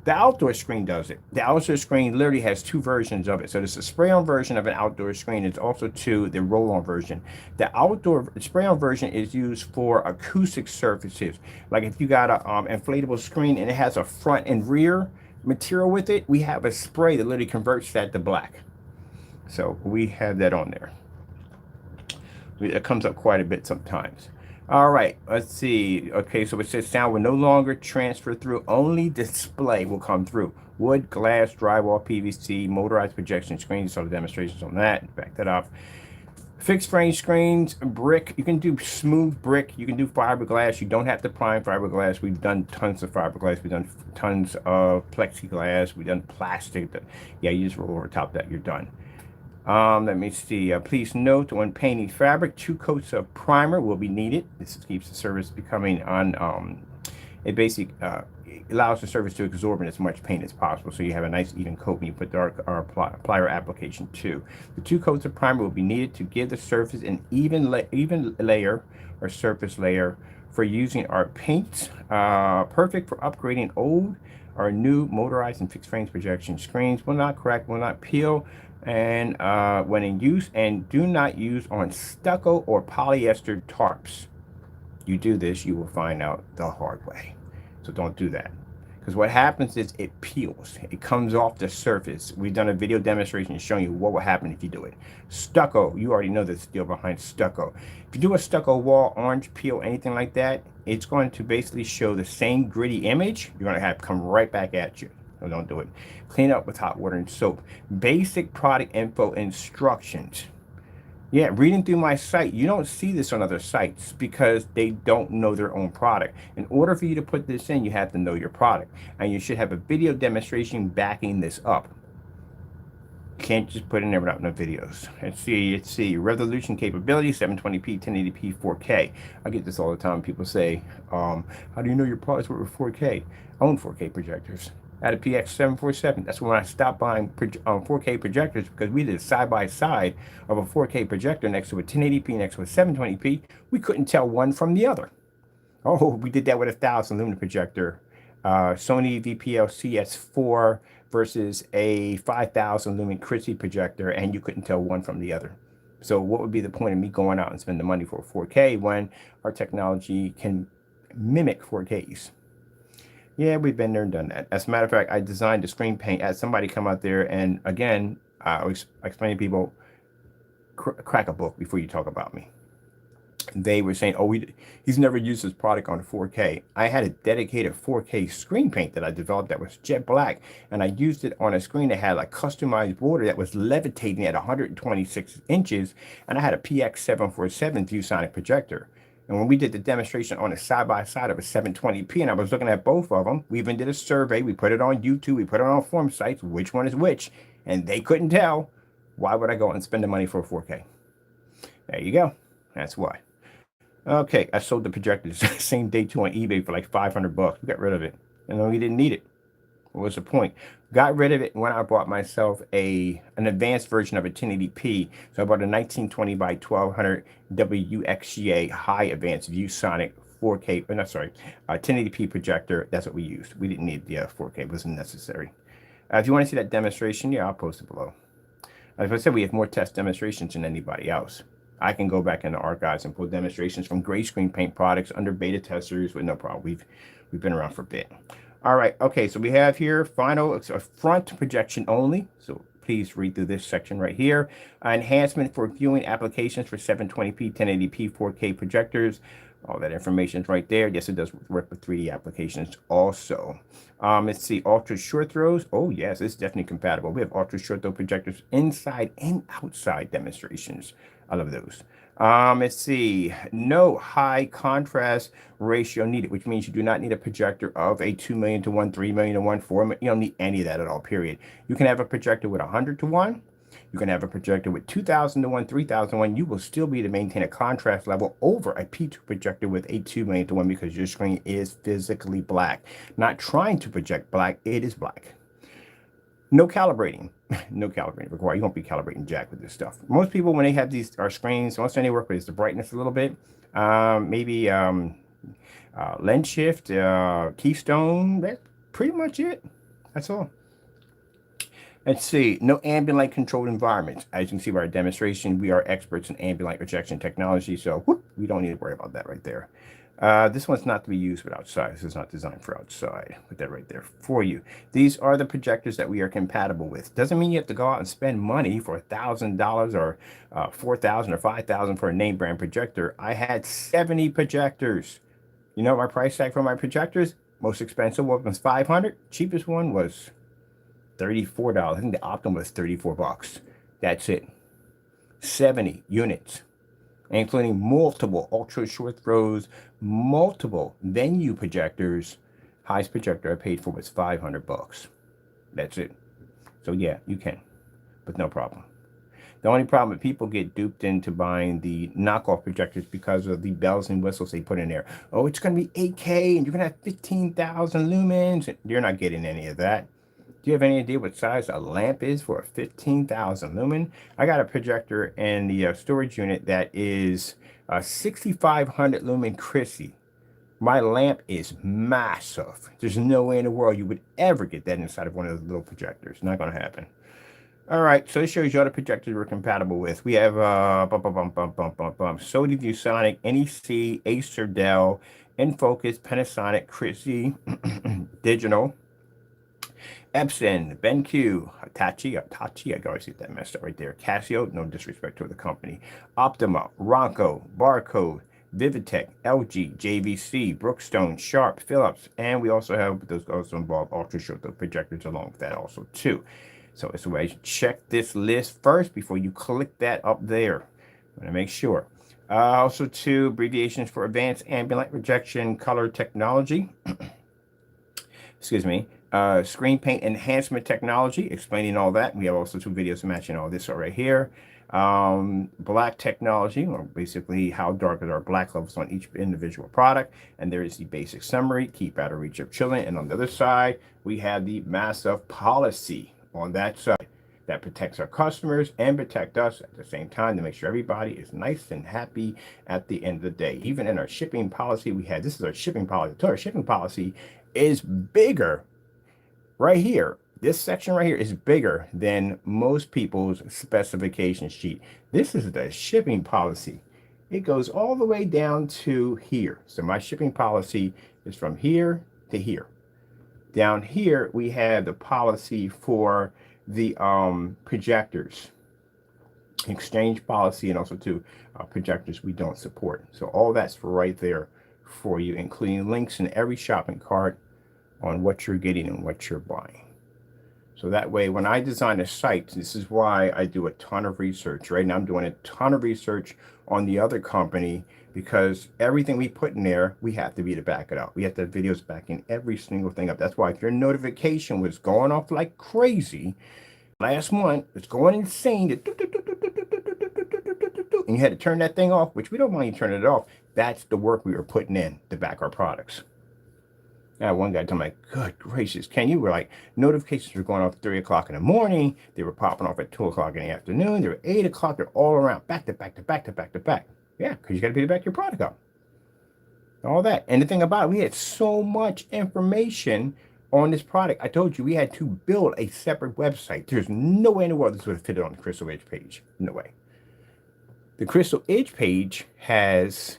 S1: The outdoor screen does it. The outdoor screen literally has 2 versions of it. So there's a spray-on version of an outdoor screen. It's also the roll-on version. The outdoor spray-on version is used for acoustic surfaces. Like if you got a inflatable screen and it has a front and rear material with it, we have a spray that literally converts that to black. So we have that on there. It comes up quite a bit sometimes. All right, let's see. Okay, so it says sound will no longer transfer through, only display will come through. Wood, glass, drywall, PVC, motorized projection screens. So the demonstrations on that, back that up. Fixed frame screens, brick. You can do smooth brick. You can do fiberglass. You don't have to prime fiberglass. We've done tons of fiberglass. We've done tons of plexiglass. We've done plastic. Yeah, you just roll over top that, you're done. Let me see. Please note, when painting fabric, 2 coats of primer will be needed. This keeps the surface becoming it basically allows the surface to absorb as much paint as possible, so you have a nice even coat when you put dark or plier application too. The 2 coats of primer will be needed to give the surface an even layer or surface layer for using our paints. Perfect for upgrading old or new motorized and fixed frames projection screens. Will not crack, will not peel, and when in use, and do not use on stucco or polyester tarps. You do this, you will find out the hard way. So don't do that, because what happens is it peels. It comes off the surface. We've done a video demonstration showing you what will happen if you do it. Stucco, you already know the deal behind stucco. If you do a stucco wall, orange peel, anything like that, it's going to basically show the same gritty image. You're going to have it come right back at you. So don't do it. Clean up with hot water and soap. Basic product info instructions. Yeah, reading through my site, you don't see this on other sites because they don't know their own product. In order for you to put this in, you have to know your product. And you should have a video demonstration backing this up. You can't just put in there without no videos. Let's see, resolution capability, 720p, 1080p, 4K. I get this all the time. People say, how do you know your products work with 4K? I own 4K projectors. I had a PX747. That's when I stopped buying 4K projectors because we did side by side of a 4K projector next to a 1080p, next to a 720p. We couldn't tell one from the other. Oh, we did that with a 1,000 lumen projector. Sony VPL CS4 versus a 5,000 lumen Christie projector, and you couldn't tell one from the other. So what would be the point of me going out and spending the money for 4K when our technology can mimic 4Ks? Yeah, we've been there and done that. As a matter of fact, I designed a screen paint. I had somebody come out there, and again, I always explain to people, crack a book before you talk about me. They were saying, "Oh, he's never used his product on 4K." I had a dedicated 4K screen paint that I developed that was jet black, and I used it on a screen that had like customized border that was levitating at 126 inches, and I had a PX747 ViewSonic projector. And when we did the demonstration on a side by side of a 720p, and I was looking at both of them, we even did a survey. We put it on YouTube. We put it on forum sites. Which one is which? And they couldn't tell. Why would I go and spend the money for a 4K? There you go. That's why. Okay, I sold the projector the same day too on eBay for like 500 bucks. We got rid of it. And then we didn't need it. What was the point? Got rid of it when I bought myself an advanced version of a 1080p. So I bought a 1920 by 1200 WXGA high advanced ViewSonic 4K, no, sorry, 1080p projector. That's what we used. We didn't need the 4K. It wasn't necessary. If you want to see that demonstration, yeah, I'll post it below. As I said, we have more test demonstrations than anybody else. I can go back in the archives and pull demonstrations from gray screen paint products under beta testers with no problem. We've been around for a bit. All right, okay, so we have here final, it's a front projection only. So please read through this section right here. Enhancement for viewing applications for 720p, 1080p, 4K projectors. All that information is right there. Yes, it does work with 3D applications also. Let's see, ultra short throws. Oh, yes, it's definitely compatible. We have ultra short throw projectors inside and outside demonstrations. I love those. Let's see, no high contrast ratio needed, which means you do not need a projector of a 2 million to 1, 3 million to 1, 4 million. You don't need any of that at all, period. You can have a projector with 100 to 1. You can have a projector with 2,000 to 1, 3,000 to 1. You will still be able to maintain a contrast level over a P2 projector with a 2 million to 1 because your screen is physically black. Not trying to project black, it is black. No calibrating. No calibrating required. You won't be calibrating jack with this stuff. Most people, when they have these our screens, most thing they work with is the brightness a little bit. Maybe lens shift, keystone. That's pretty much it. That's all. Let's see, no ambient light controlled environments. As you can see by our demonstration, we are experts in ambient light projection technology, so whoop, we don't need to worry about that right there. This one's not to be used with outside. This is not designed for outside. Put that right there for you. These are the projectors that we are compatible with. Doesn't mean you have to go out and spend money for $1,000 or $4,000 or $5,000 for a name brand projector. I had 70 projectors. You know my price tag for my projectors? Most expensive one was $500. Cheapest one was $34. I think the Optimum was 34 bucks. That's it. 70 units, including multiple ultra short throws, multiple venue projectors. Highest projector I paid for was 500 bucks. That's it. So yeah, you can, but no problem. The only problem is people get duped into buying the knockoff projectors because of the bells and whistles they put in there. Oh, it's going to be 8K and you're going to have 15,000 lumens. You're not getting any of that. Do you have any idea what size a lamp is for a 15,000 lumen? I got a projector in the storage unit that is a 6,500 lumen Christie. My lamp is massive. There's no way in the world you would ever get that inside of one of those little projectors. Not going to happen. All right, so this shows you all the projectors we're compatible with. We have Sony ViewSonic, NEC, Acer, Dell, InFocus, Panasonic, Christie, Digital, Epson, BenQ, Hitachi, I always get that messed up right there. Casio, no disrespect to the company. Optima, Ronco, Barcode, Vivitech, LG, JVC, Brookstone, Sharp, Philips, and we also have, those also involve ultra short throw projectors along with that also too. So it's a way to check this list first before you click that up there. want to make sure. Also, two abbreviations for advanced ambient rejection color technology. Excuse me. Screen paint enhancement technology, explaining all that. We have also two videos matching all this right here. Black technology, or basically how dark is our black levels on each individual product. And there is the basic summary, keep out of reach of children. And on the other side, we have the massive policy on that side that protects our customers and protect us at the same time to make sure everybody is nice and happy at the end of the day. Even in our shipping policy, we had, this is our shipping policy. Our shipping policy is bigger right here. This section right here is bigger than most people's specification sheet. This is the shipping policy. It goes all the way down to here. So my shipping policy is from here to here. Down here, we have the policy for the projectors, exchange policy, and also to projectors we don't support. So all that's right there for you, including links in every shopping cart on what you're getting and what you're buying. So that way, when I design a site, this is why I do a ton of research. Right now, I'm doing a ton of research on the other company, because everything we put in there, we have to be to back it up. We have to have videos backing every single thing up. That's why if your notification was going off like crazy last month, it's going insane, and you had to turn that thing off, which we don't mind you turning it off. That's the work we were putting in to back our products. Now, one guy told me, good gracious, Ken, you were like, notifications were going off at 3 o'clock in the morning. They were popping off at 2 o'clock in the afternoon. They were 8 o'clock. They're all around, back to back to back to back to back. Yeah, because you got to be to back your product up. All that. And the thing about it, we had so much information on this product. I told you we had to build a separate website. There's no way in the world this would have fitted on the Crystal Edge page. No way. The Crystal Edge page has...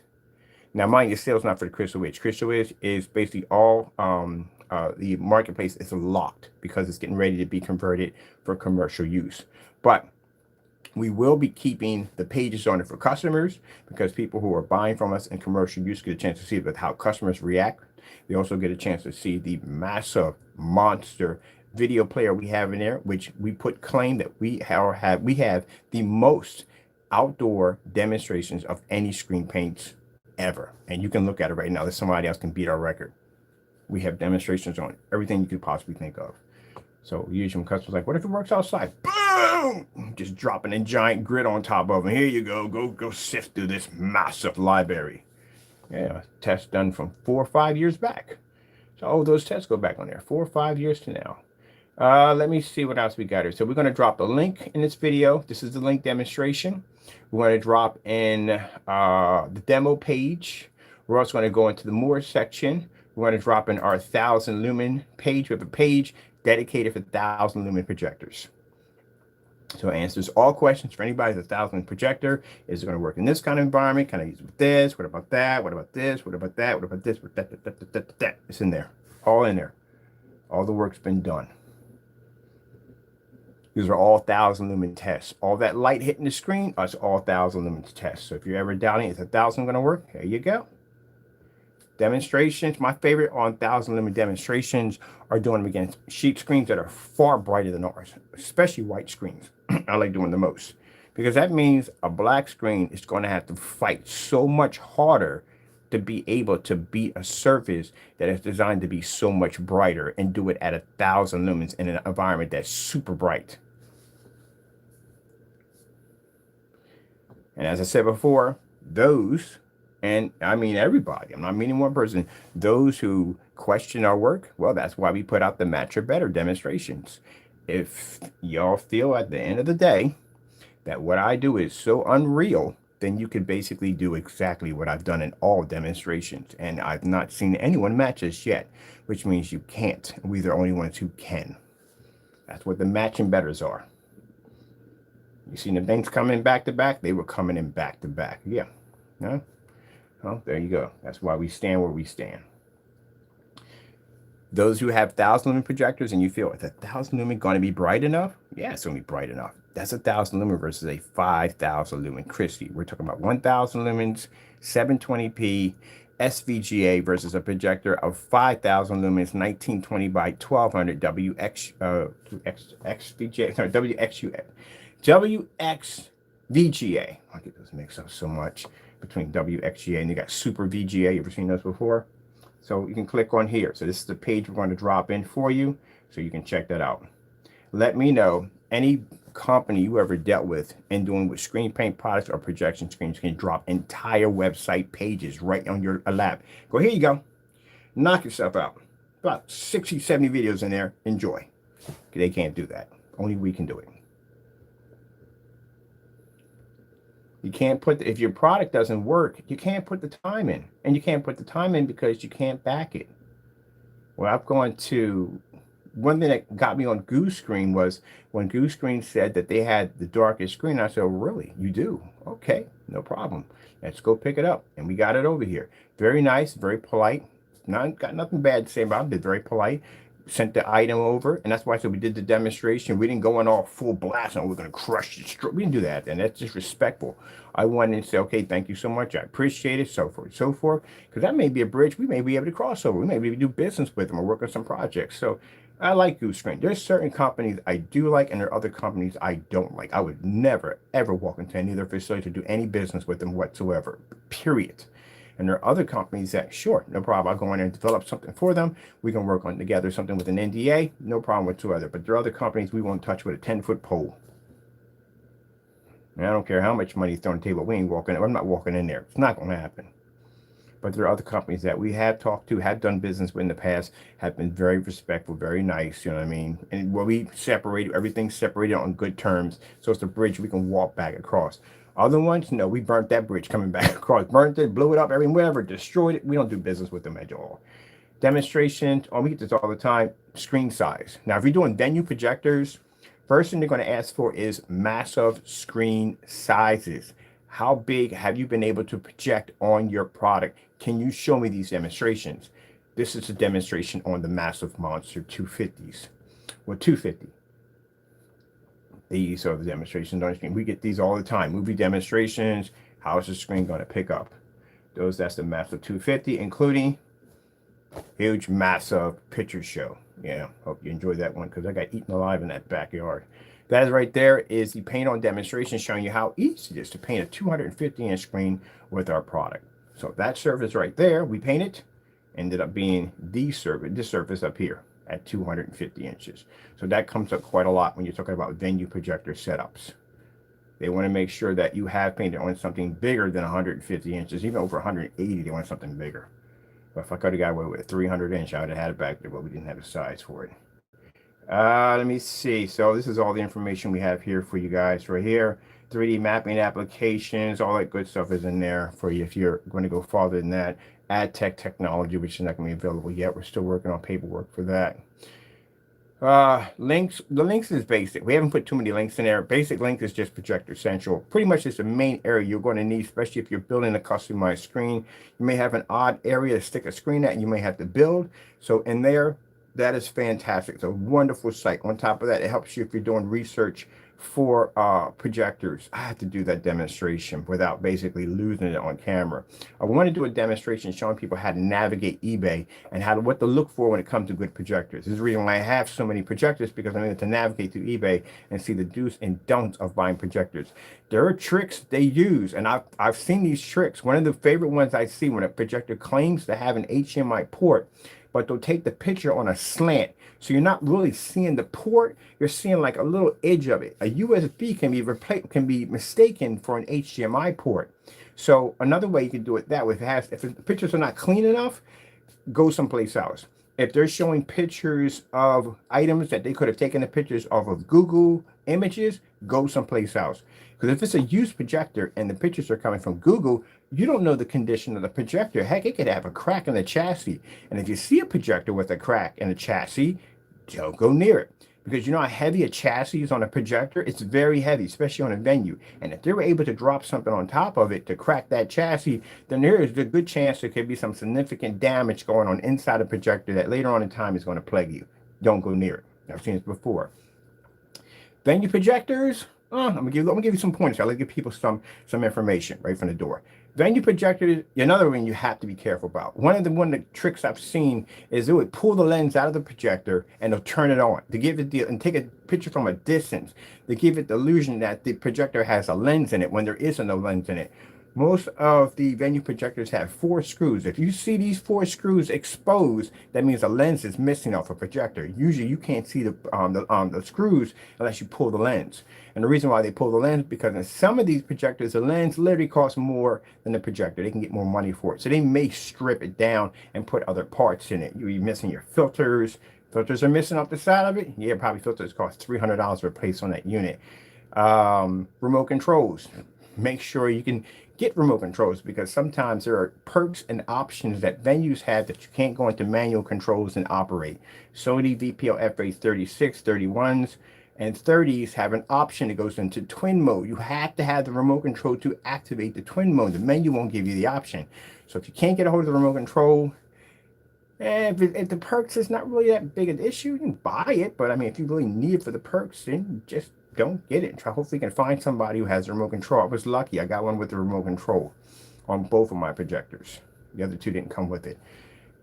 S1: Now, mind you, sales not for the Crystal Edge. Crystal Edge is basically all the marketplace is locked because it's getting ready to be converted for commercial use. But we will be keeping the pages on it for customers, because people who are buying from us in commercial use get a chance to see how customers react. They also get a chance to see the massive monster video player we have in there, which we put claim that we have the most outdoor demonstrations of any screen paints ever. And you can look at it right now. There's somebody else can beat our record. We have demonstrations on everything you could possibly think of. So usually when customers like, what if it works outside? Boom! Just dropping a giant grid on top of them. Here you go. Go sift through this massive library. Yeah, test done from 4 or 5 years back. So those tests go back on there 4 or 5 years to now. Let me see what else we got here. So we're going to drop a link in this video. This is the link demonstration. We're going to drop in the demo page. We're also going to go into the more section. We're going to drop in our 1,000 lumen page. We have a page dedicated for 1,000 lumen projectors. So it answers all questions for anybody with a 1,000 projector. Is it going to work in this kind of environment? Can I use it with this? What about that? What about this? What about that? What about this? What that? It's in there. All in there. All the work's been done. These are all 1,000 lumen tests. All that light hitting the screen, that's all 1,000 lumens tests. So if you're ever doubting, is 1,000 going to work? There you go. Demonstrations. My favorite on 1,000 lumen demonstrations are doing them against sheet screens that are far brighter than ours, especially white screens. I like doing the most, because that means a black screen is going to have to fight so much harder to be able to beat a surface that is designed to be so much brighter, and do it at 1,000 lumens in an environment that's super bright. And as I said before, those, and I mean everybody, I'm not meaning one person, those who question our work, well, that's why we put out the Match or Better demonstrations. If y'all feel at the end of the day that what I do is so unreal, then you can basically do exactly what I've done in all demonstrations. And I've not seen anyone match us yet, which means you can't. We're the only ones who can. That's what the Match and Betters are. You seen the things coming back to back? They were coming in back to back. Yeah. No? Well, there you go. That's why we stand where we stand. Those who have 1,000 lumen projectors and you feel, is 1,000 lumen going to be bright enough? Yeah, it's going to be bright enough. That's 1,000 lumen versus a 5,000 lumen Christie. We're talking about 1,000 lumens, 720p, SVGA versus a projector of 5,000 lumens, 1920 by 1200 WXVGA, sorry, WXU, VGA. I get those mixed up so much between WXGA and you got Super VGA. You ever seen those before? So you can click on here. So this is the page we're going to drop in for you so you can check that out. Let me know any company you ever dealt with in doing with screen paint products or projection screens can drop entire website pages right on your lap. Go, here you go. Knock yourself out. About 60, 70 videos in there. Enjoy. They can't do that. Only we can do it. You can't put, if your product doesn't work, you can't put the time in. And you can't put the time in because you can't back it. Well, I've gone to, one thing that got me on Goose Screen was when Goose Screen said that they had the darkest screen. I said, oh, really? You do? Okay, no problem. Let's go pick it up. And we got it over here. Very nice, very polite. Got nothing bad to say about it. They're very polite. Sent the item over, and that's why I said we did the demonstration. We didn't go in all full blast and we're going to crush it. We didn't do that, and that's disrespectful. I wanted to say, okay, thank you so much. I appreciate it, so forth, so forth, because that may be a bridge we may be able to cross over. We may be able to do business with them or work on some projects. So I like Goose Screen. There's certain companies I do like, and there are other companies I don't like. I would never, ever walk into any of their facilities to do any business with them whatsoever, period. And there are other companies that, sure, no problem. I'll go in and develop something for them. We can work on together something with an NDA, no problem whatsoever. But there are other companies we won't touch with a 10-foot pole. And I don't care how much money is thrown on the table. We ain't walking. I'm not walking in there. It's not going to happen. But there are other companies that we have talked to, have done business with in the past, have been very respectful, very nice, you know what I mean? And where we separate, everything's separated on good terms. So it's a bridge we can walk back across. Other ones, no, we burnt that bridge coming back across. Burnt it, blew it up, whatever, destroyed it. We don't do business with them at all. Demonstration, oh, we get this all the time, screen size. Now, if you're doing venue projectors, first thing they're going to ask for is massive screen sizes. How big have you been able to project on your product? Can you show me these demonstrations? This is a demonstration on the massive monster 250s. Well, 250. These are the demonstrations on the screen. We get these all the time. Movie demonstrations. How is the screen going to pick up? That's the massive 250, including huge, massive picture show. Yeah, hope you enjoyed that one because I got eaten alive in that backyard. That right there is the paint on demonstration showing you how easy it is to paint a 250-inch screen with our product. So that surface right there, we painted, ended up being the surface, this surface up here at 250 inches. So that comes up quite a lot when you're talking about venue projector setups. They want to make sure that you have painted on something bigger than 150 inches, even over 180, they want something bigger. But if I could have got away with a 300 inch, I would have had it back there, but we didn't have a size for it. Let me see. So this is all the information we have here for you guys right here. 3D mapping applications, all that good stuff is in there for you if you're going to go farther than that. Ad tech technology, which is not going to be available yet. We're still working on paperwork for that. Links. The links is basic. We haven't put too many links in there. Basic link is just Projector Central. Pretty much it's the main area you're going to need, especially if you're building a customized screen. You may have an odd area to stick a screen at, and you may have to build. So in there, that is fantastic. It's a wonderful site. On top of that, it helps you if you're doing research for projectors. I have to do that demonstration without basically losing it on camera. I want to do a demonstration showing people how to navigate eBay and what to look for when it comes to good projectors. This is the reason why I have so many projectors, because I'm able to navigate through eBay and see the do's and don'ts of buying projectors. There are tricks they use, and I've seen these tricks. One of the favorite ones I see when a projector claims to have an HDMI port, but they'll take the picture on a slant. So you're not really seeing the port, you're seeing like a little edge of it. A USB can be mistaken for an HDMI port. So another way you can do it that way, if the pictures are not clean enough, go someplace else. If they're showing pictures of items that they could have taken the pictures off of Google Images, go someplace else. Because if it's a used projector and the pictures are coming from Google, you don't know the condition of the projector. Heck, it could have a crack in the chassis. And if you see a projector with a crack in the chassis, don't go near it. Because you know how heavy a chassis is on a projector? It's very heavy, especially on a venue. And if they were able to drop something on top of it to crack that chassis, then there is a good chance there could be some significant damage going on inside the projector that later on in time is going to plague you. Don't go near it. I've seen this before. Venue projectors, I'm gonna give you some pointers. I'll give people some information right from the door. Venue projectors, another one you have to be careful about. One of the tricks I've seen is it would pull the lens out of the projector and they'll turn it on to give it and take a picture from a distance to give it the illusion that the projector has a lens in it when there isn't no lens in it. Most of the venue projectors have 4 screws. If you see these 4 screws exposed, that means a lens is missing off a projector. Usually you can't see the screws unless you pull the lens. And the reason why they pull the lens, because in some of these projectors, the lens literally costs more than the projector. They can get more money for it. So they may strip it down and put other parts in it. You're missing your filters. Filters are missing off the side of it. Yeah, probably filters cost $300 to replace on that unit. Remote controls. Make sure you can get remote controls, because sometimes there are perks and options that venues have that you can't go into manual controls and operate. Sony VPL FA36, 31s, and 30s have an option that goes into twin mode. You have to have the remote control to activate the twin mode. The menu won't give you the option. So if you can't get a hold of the remote control, if the perks is not really that big an issue, you can buy it. But I mean, if you really need it for the perks, then just don't get it. Hopefully you can find somebody who has a remote control. I was lucky. I got one with the remote control on both of my projectors. The other 2 didn't come with it.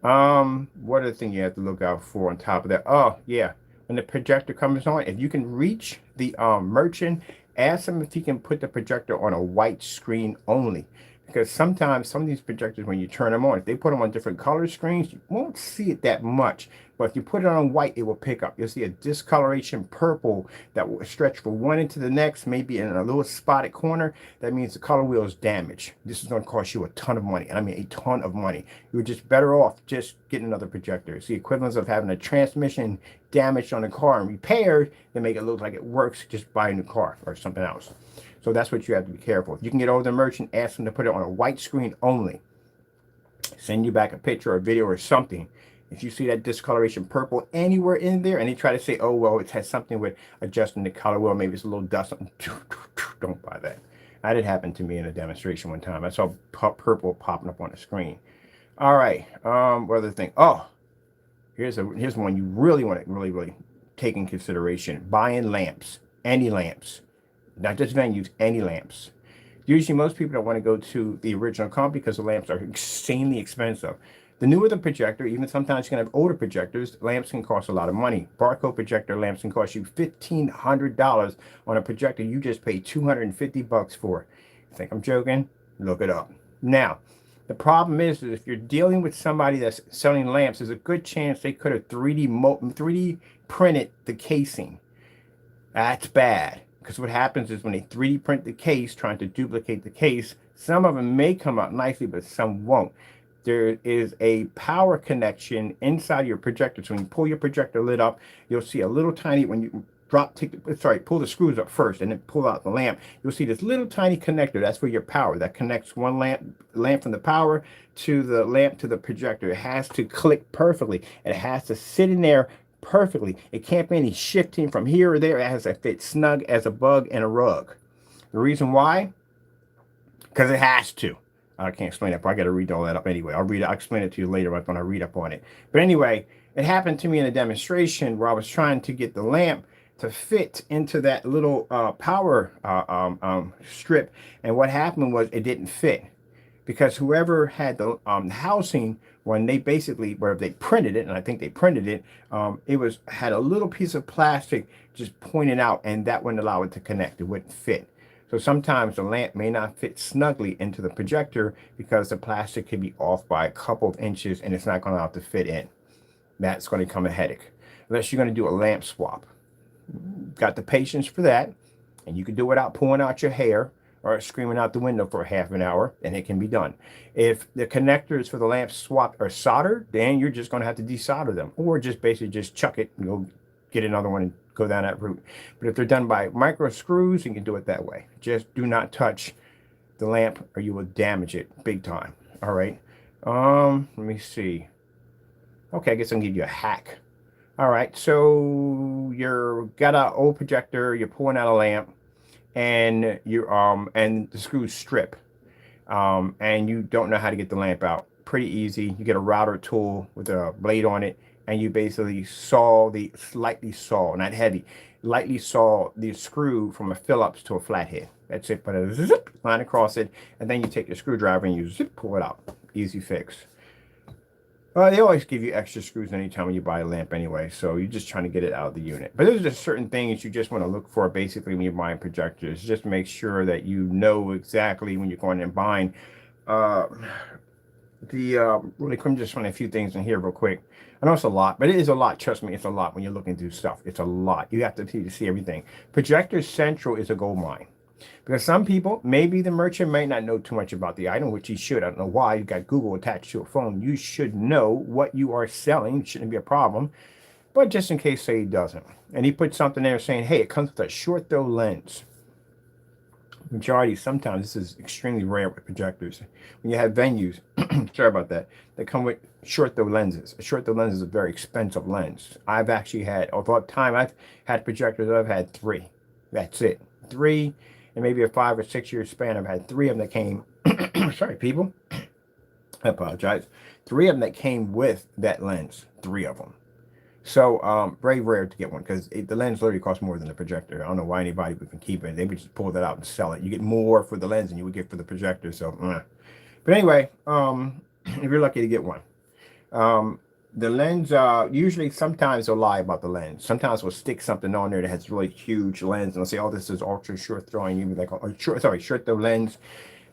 S1: What other thing you have to look out for on top of that? Oh, yeah. When the projector comes on, if you can reach the merchant, ask him if he can put the projector on a white screen only. Because sometimes some of these projectors, when you turn them on, if they put them on different color screens, you won't see it that much. But if you put it on white, it will pick up. You'll see a discoloration purple that will stretch from one into the next, maybe in a little spotted corner. That means the color wheel is damaged. This is going to cost you a ton of money. I mean, a ton of money. You're just better off just getting another projector. It's the equivalent of having a transmission damaged on a car and repaired to make it look like it works. Just buy a new car or something else. So that's what you have to be careful. If you can get over the merchant, ask them to put it on a white screen only. Send you back a picture or a video or something. If you see that discoloration purple anywhere in there and they try to say, oh, well, it has something with adjusting the color wheel, maybe it's a little dust, don't buy that. That did happen to me in a demonstration one time. I saw purple popping up on the screen. All right. What other thing? Oh, here's one you really want to really take in consideration. Buying lamps, any lamps. Not just venues, any lamps. Usually most people don't want to go to the original company because the lamps are insanely expensive. The newer the projector, even sometimes you can have older projectors, lamps can cost a lot of money. Barcode projector lamps can cost you $1,500 on a projector you just paid $250 for. You think I'm joking? Look it up. Now, the problem is that if you're dealing with somebody that's selling lamps, there's a good chance they could have 3D printed the casing. That's bad. Because what happens is when they 3D print the case, trying to duplicate the case, some of them may come out nicely, but some won't. There is a power connection inside your projector. So when you pull your projector lid up, you'll see a little tiny, when you pull the screws up first and then pull out the lamp, you'll see this little tiny connector. That's for your power. That connects one lamp from the power to the lamp to the projector. It has to click perfectly. It has to sit in there perfectly. It can't be any shifting from here or there. It has to fit snug as a bug in a rug. The reason why? Because it has to. I can't explain it, but I got to read all that up anyway. I'll explain it to you later when I read up on it. But anyway, it happened to me in a demonstration where I was trying to get the lamp to fit into that little power strip, and what happened was it didn't fit, because whoever had the housing, when they basically, where they printed it, and I think they printed it, it had a little piece of plastic just pointing out, and that wouldn't allow it to connect. It wouldn't fit. So sometimes the lamp may not fit snugly into the projector because the plastic could be off by a couple of inches and it's not going to allow it to fit in. That's going to become a headache. Unless you're going to do a lamp swap. Got the patience for that, and you can do it without pulling out your hair or screaming out the window for half an hour, and it can be done. If the connectors for the lamp swapped are soldered, then you're just going to have to desolder them, or just basically just chuck it and go get another one and go down that route. But if they're done by micro screws, you can do it that way. Just do not touch the lamp or you will damage it big time. All right. Let me see. Okay, I guess I can give you a hack. All right, so you're got an old projector, you're pulling out a lamp, and and the screws strip, and you don't know how to get the lamp out. Pretty easy. You get a router tool with a blade on it, and you basically lightly saw, not heavy, lightly saw the screw from a Phillips to a flathead. That's it. Put a zip line across it, and then you take your screwdriver and you zip pull it out. Easy fix. They always give you extra screws anytime you buy a lamp anyway, so you're just trying to get it out of the unit. But there's just certain things you just want to look for basically when you're buying projectors. Just make sure that you know exactly when you're going and buying. Uh, really quick, just want a few things in here real quick. I know it's a lot, but it is a lot. Trust me, it's a lot when you're looking through stuff. It's a lot. You have to see everything. Projector Central is a gold mine. Because some people, maybe the merchant might not know too much about the item, which he should. I don't know why. You got Google attached to a phone. You should know what you are selling. It shouldn't be a problem. But just in case, say he doesn't. And he put something there saying, hey, it comes with a short throw lens. Majority, sometimes this is extremely rare with projectors. When you have venues, sorry about that, they come with short throw lenses. A short throw lens is a very expensive lens. I've actually had, over time, I've had projectors, I've had 3. That's it. 3. And maybe a 5 or 6 year span, I've had 3 of them that came. Sorry, people. I apologize. 3 of them that came with that lens. 3 of them. So very rare to get one because the lens literally costs more than the projector. I don't know why anybody would keep it. They would just pull that out and sell it. You get more for the lens than you would get for the projector. So, but anyway, if you're lucky to get one. The lens, usually sometimes they'll lie about the lens. Sometimes we'll stick something on there that has really huge lens and they'll say, oh, this is ultra short throwing. You'd be like, oh, short throw lens.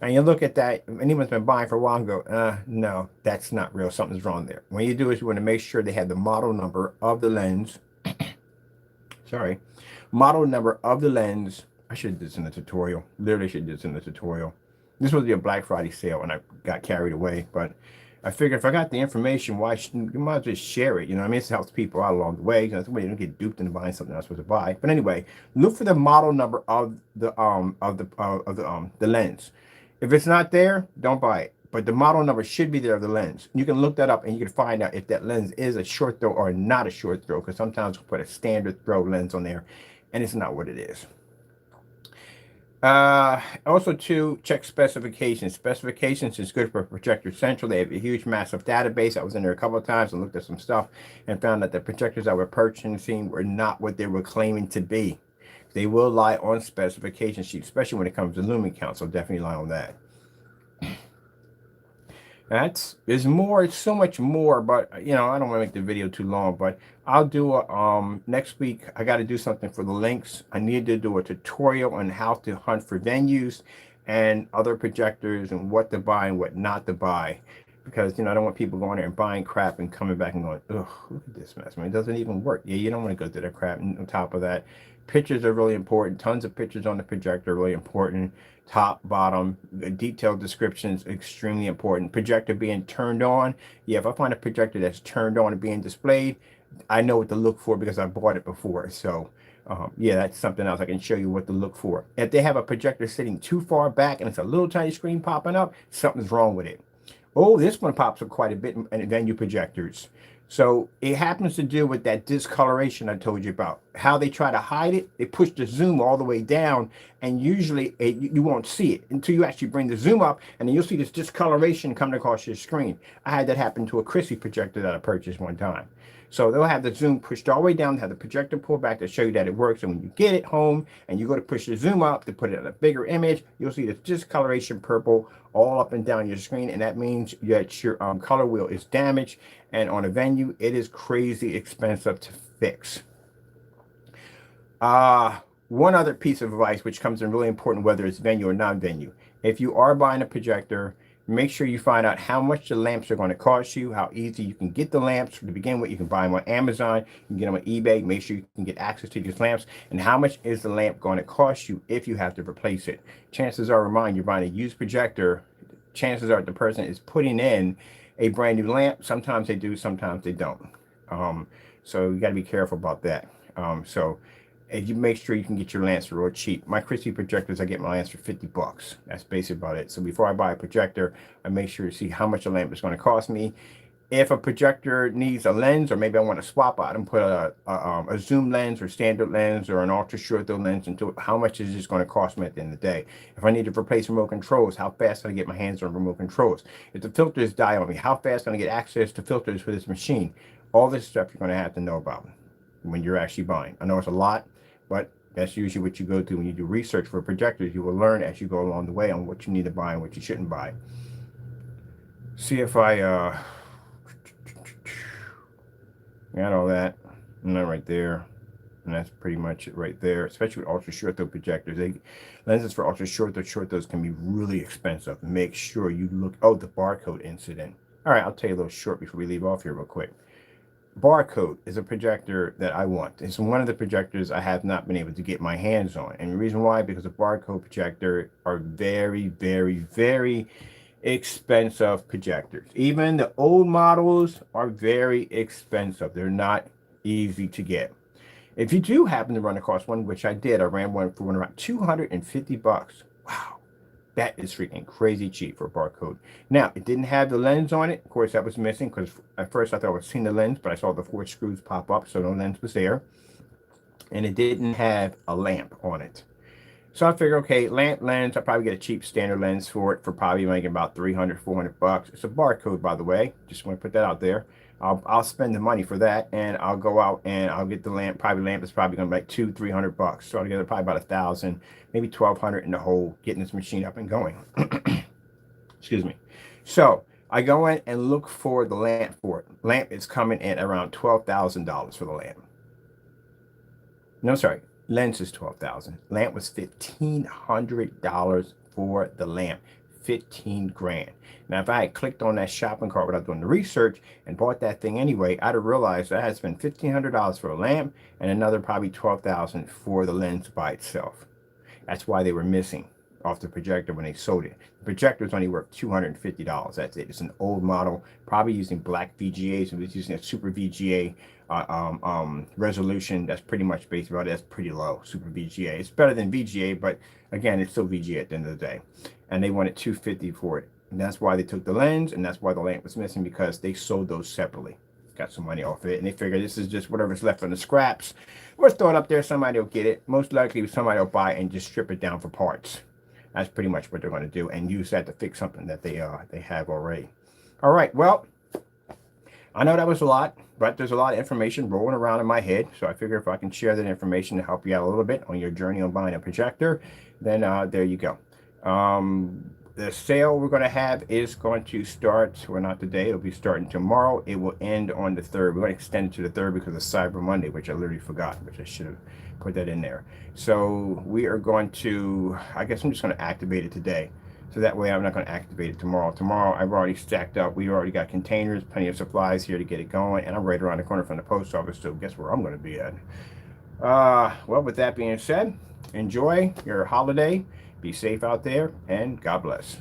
S1: And you look at that, anyone's been buying for a while and go, no, that's not real. Something's wrong there. What you do is you want to make sure they have the model number of the lens. Sorry. Model number of the lens. I should have did this in the tutorial. Literally should have did this in the tutorial. This was a Black Friday sale and I got carried away, but I figured if I got the information, why shouldn't you might as well just share it? You know what I mean? It helps people out along the way. That's the way you don't get duped into buying something I'm supposed to buy. But anyway, look for the model number of the lens. If it's not there, don't buy it. But the model number should be there of the lens. You can look that up and you can find out if that lens is a short throw or not a short throw. Because sometimes we'll put a standard throw lens on there and it's not what it is. Also to check specifications. Specifications is good for Projector Central. They have a huge, massive database. I was in there a couple of times and looked at some stuff and found that the projectors I were purchasing were not what they were claiming to be. They will lie on specification sheets, especially when it comes to lumen count. So definitely lie on that. There's more, it's so much more, but I don't want to make the video too long, but I'll do a next week. I got to do something for the links. I need to do a tutorial on how to hunt for venues and other projectors and what to buy and what not to buy, because I don't want people going there and buying crap and coming back and going, ugh, look at this mess, man, it doesn't even work. Yeah, you don't want to go through that crap. And on top of that, pictures are really important. Tons of pictures on the projector are really important. Top, bottom, detailed descriptions, extremely important. Projector being turned on. Yeah, if I find a projector that's turned on and being displayed, I know what to look for because I bought it before. So yeah, that's something else. I can show you what to look for. If they have a projector sitting too far back and it's a little tiny screen popping up, something's wrong with it. Oh, this one pops up quite a bit in venue projectors. So it happens to do with that discoloration I told you about. How they try to hide it, they push the zoom all the way down, and usually you won't see it until you actually bring the zoom up, and then you'll see this discoloration coming across your screen. I had that happen to a Chrissy projector that I purchased one time. So they'll have the zoom pushed all the way down, have the projector pulled back to show you that it works. And when you get it home and you go to push the zoom up to put it in a bigger image, you'll see this discoloration purple all up and down your screen. And that means that your color wheel is damaged. And on a venue, it is crazy expensive to fix. One other piece of advice, which comes in really important, whether it's venue or non-venue. If you are buying a projector, make sure you find out how much the lamps are going to cost you, how easy you can get the lamps. To begin with, you can buy them on Amazon, you can get them on eBay, make sure you can get access to these lamps, and how much is the lamp going to cost you if you have to replace it. Chances are, remind you're buying a used projector, chances are the person is putting in a brand new lamp. Sometimes they do, sometimes they don't. So you got to be careful about that. So if you make sure you can get your lamps real cheap. My Christie projectors, I get my lamps for $50. That's basically about it. So before I buy a projector, I make sure to see how much a lamp is going to cost me. If a projector needs a lens, or maybe I want to swap out and put a zoom lens or standard lens or an ultra short throw lens into it, how much is this going to cost me at the end of the day? If I need to replace remote controls, how fast can I get my hands on remote controls? If the filters die on me, how fast can I get access to filters for this machine? All this stuff you're going to have to know about when you're actually buying. I know it's a lot, but That's usually what you go through when you do research for projectors. You will learn as you go along the way on what you need to buy and what you shouldn't buy. See if I got all that. And that right there. And that's pretty much it right there, especially with ultra short throw projectors. Lenses for ultra short throws can be really expensive. Make sure you look. Oh, the barcode incident. All right, I'll tell you a little short before we leave off here real quick. Barcode is a projector that I want. It's one of the projectors I have not been able to get my hands on. And the reason why, because the barcode projector are very, very, very expensive projectors. Even the old models are very expensive. They're not easy to get. If you do happen to run across one, which I did, I ran one for around 250 bucks. Wow. That is freaking crazy cheap for a barcode. Now, it didn't have the lens on it. Of course, that was missing because at first I thought I was seeing the lens, but I saw the 4 screws pop up, so no lens was there. And it didn't have a lamp on it. So I figured, okay, lamp lens, I'll probably get a cheap standard lens for it for probably making about 300, 400 bucks. It's a barcode, by the way. Just want to put that out there. I'll spend the money for that, and I'll go out and I'll get the lamp. Probably lamp is probably going to be like 200, 300 bucks. So altogether, probably about 1,000, maybe 1,200 in the whole getting this machine up and going. Excuse me. So I go in and look for the lamp for it. Lamp is coming in around $12,000 for the lamp. No, sorry. Lens is $12,000. Lamp was $1,500 for the lamp. 15 grand. Now, if I had clicked on that shopping cart without doing the research and bought that thing anyway, I'd have realized I had spent $1,500 for a lamp and another probably $12,000 for the lens by itself. That's why they were missing off the projector when they sold it. The projector is only worth $250. That's it. It's an old model, probably using black VGAs. It was using a super VGA resolution. That's pretty much based about it. That's pretty low, super VGA. It's better than VGA, but again, it's still VGA at the end of the day. And they wanted $250 for it. And that's why they took the lens, and that's why the lamp was missing, because they sold those separately. Got some money off of it, and they figured this is just whatever's left on the scraps. Let's throw it up there. Somebody will get it. Most likely, somebody will buy it and just strip it down for parts. That's pretty much what they're going to do, and use that to fix something that they have already. All right. Well, I know that was a lot, but there's a lot of information rolling around in my head. So I figure if I can share that information to help you out a little bit on your journey on buying a projector, then there you go. The sale we're going to have is going to start, well, not today, it'll be starting tomorrow. It will end on the 3rd. We're going to extend it to the 3rd because of Cyber Monday, which I literally forgot, which I should have put that in there. So we are going to, I guess I'm just going to activate it today. So that way I'm not going to activate it tomorrow. Tomorrow I've already stacked up. We already got containers, plenty of supplies here to get it going. And I'm right around the corner from the post office, so guess where I'm going to be at. Well, with that being said, enjoy your holiday. Be safe out there, and God bless.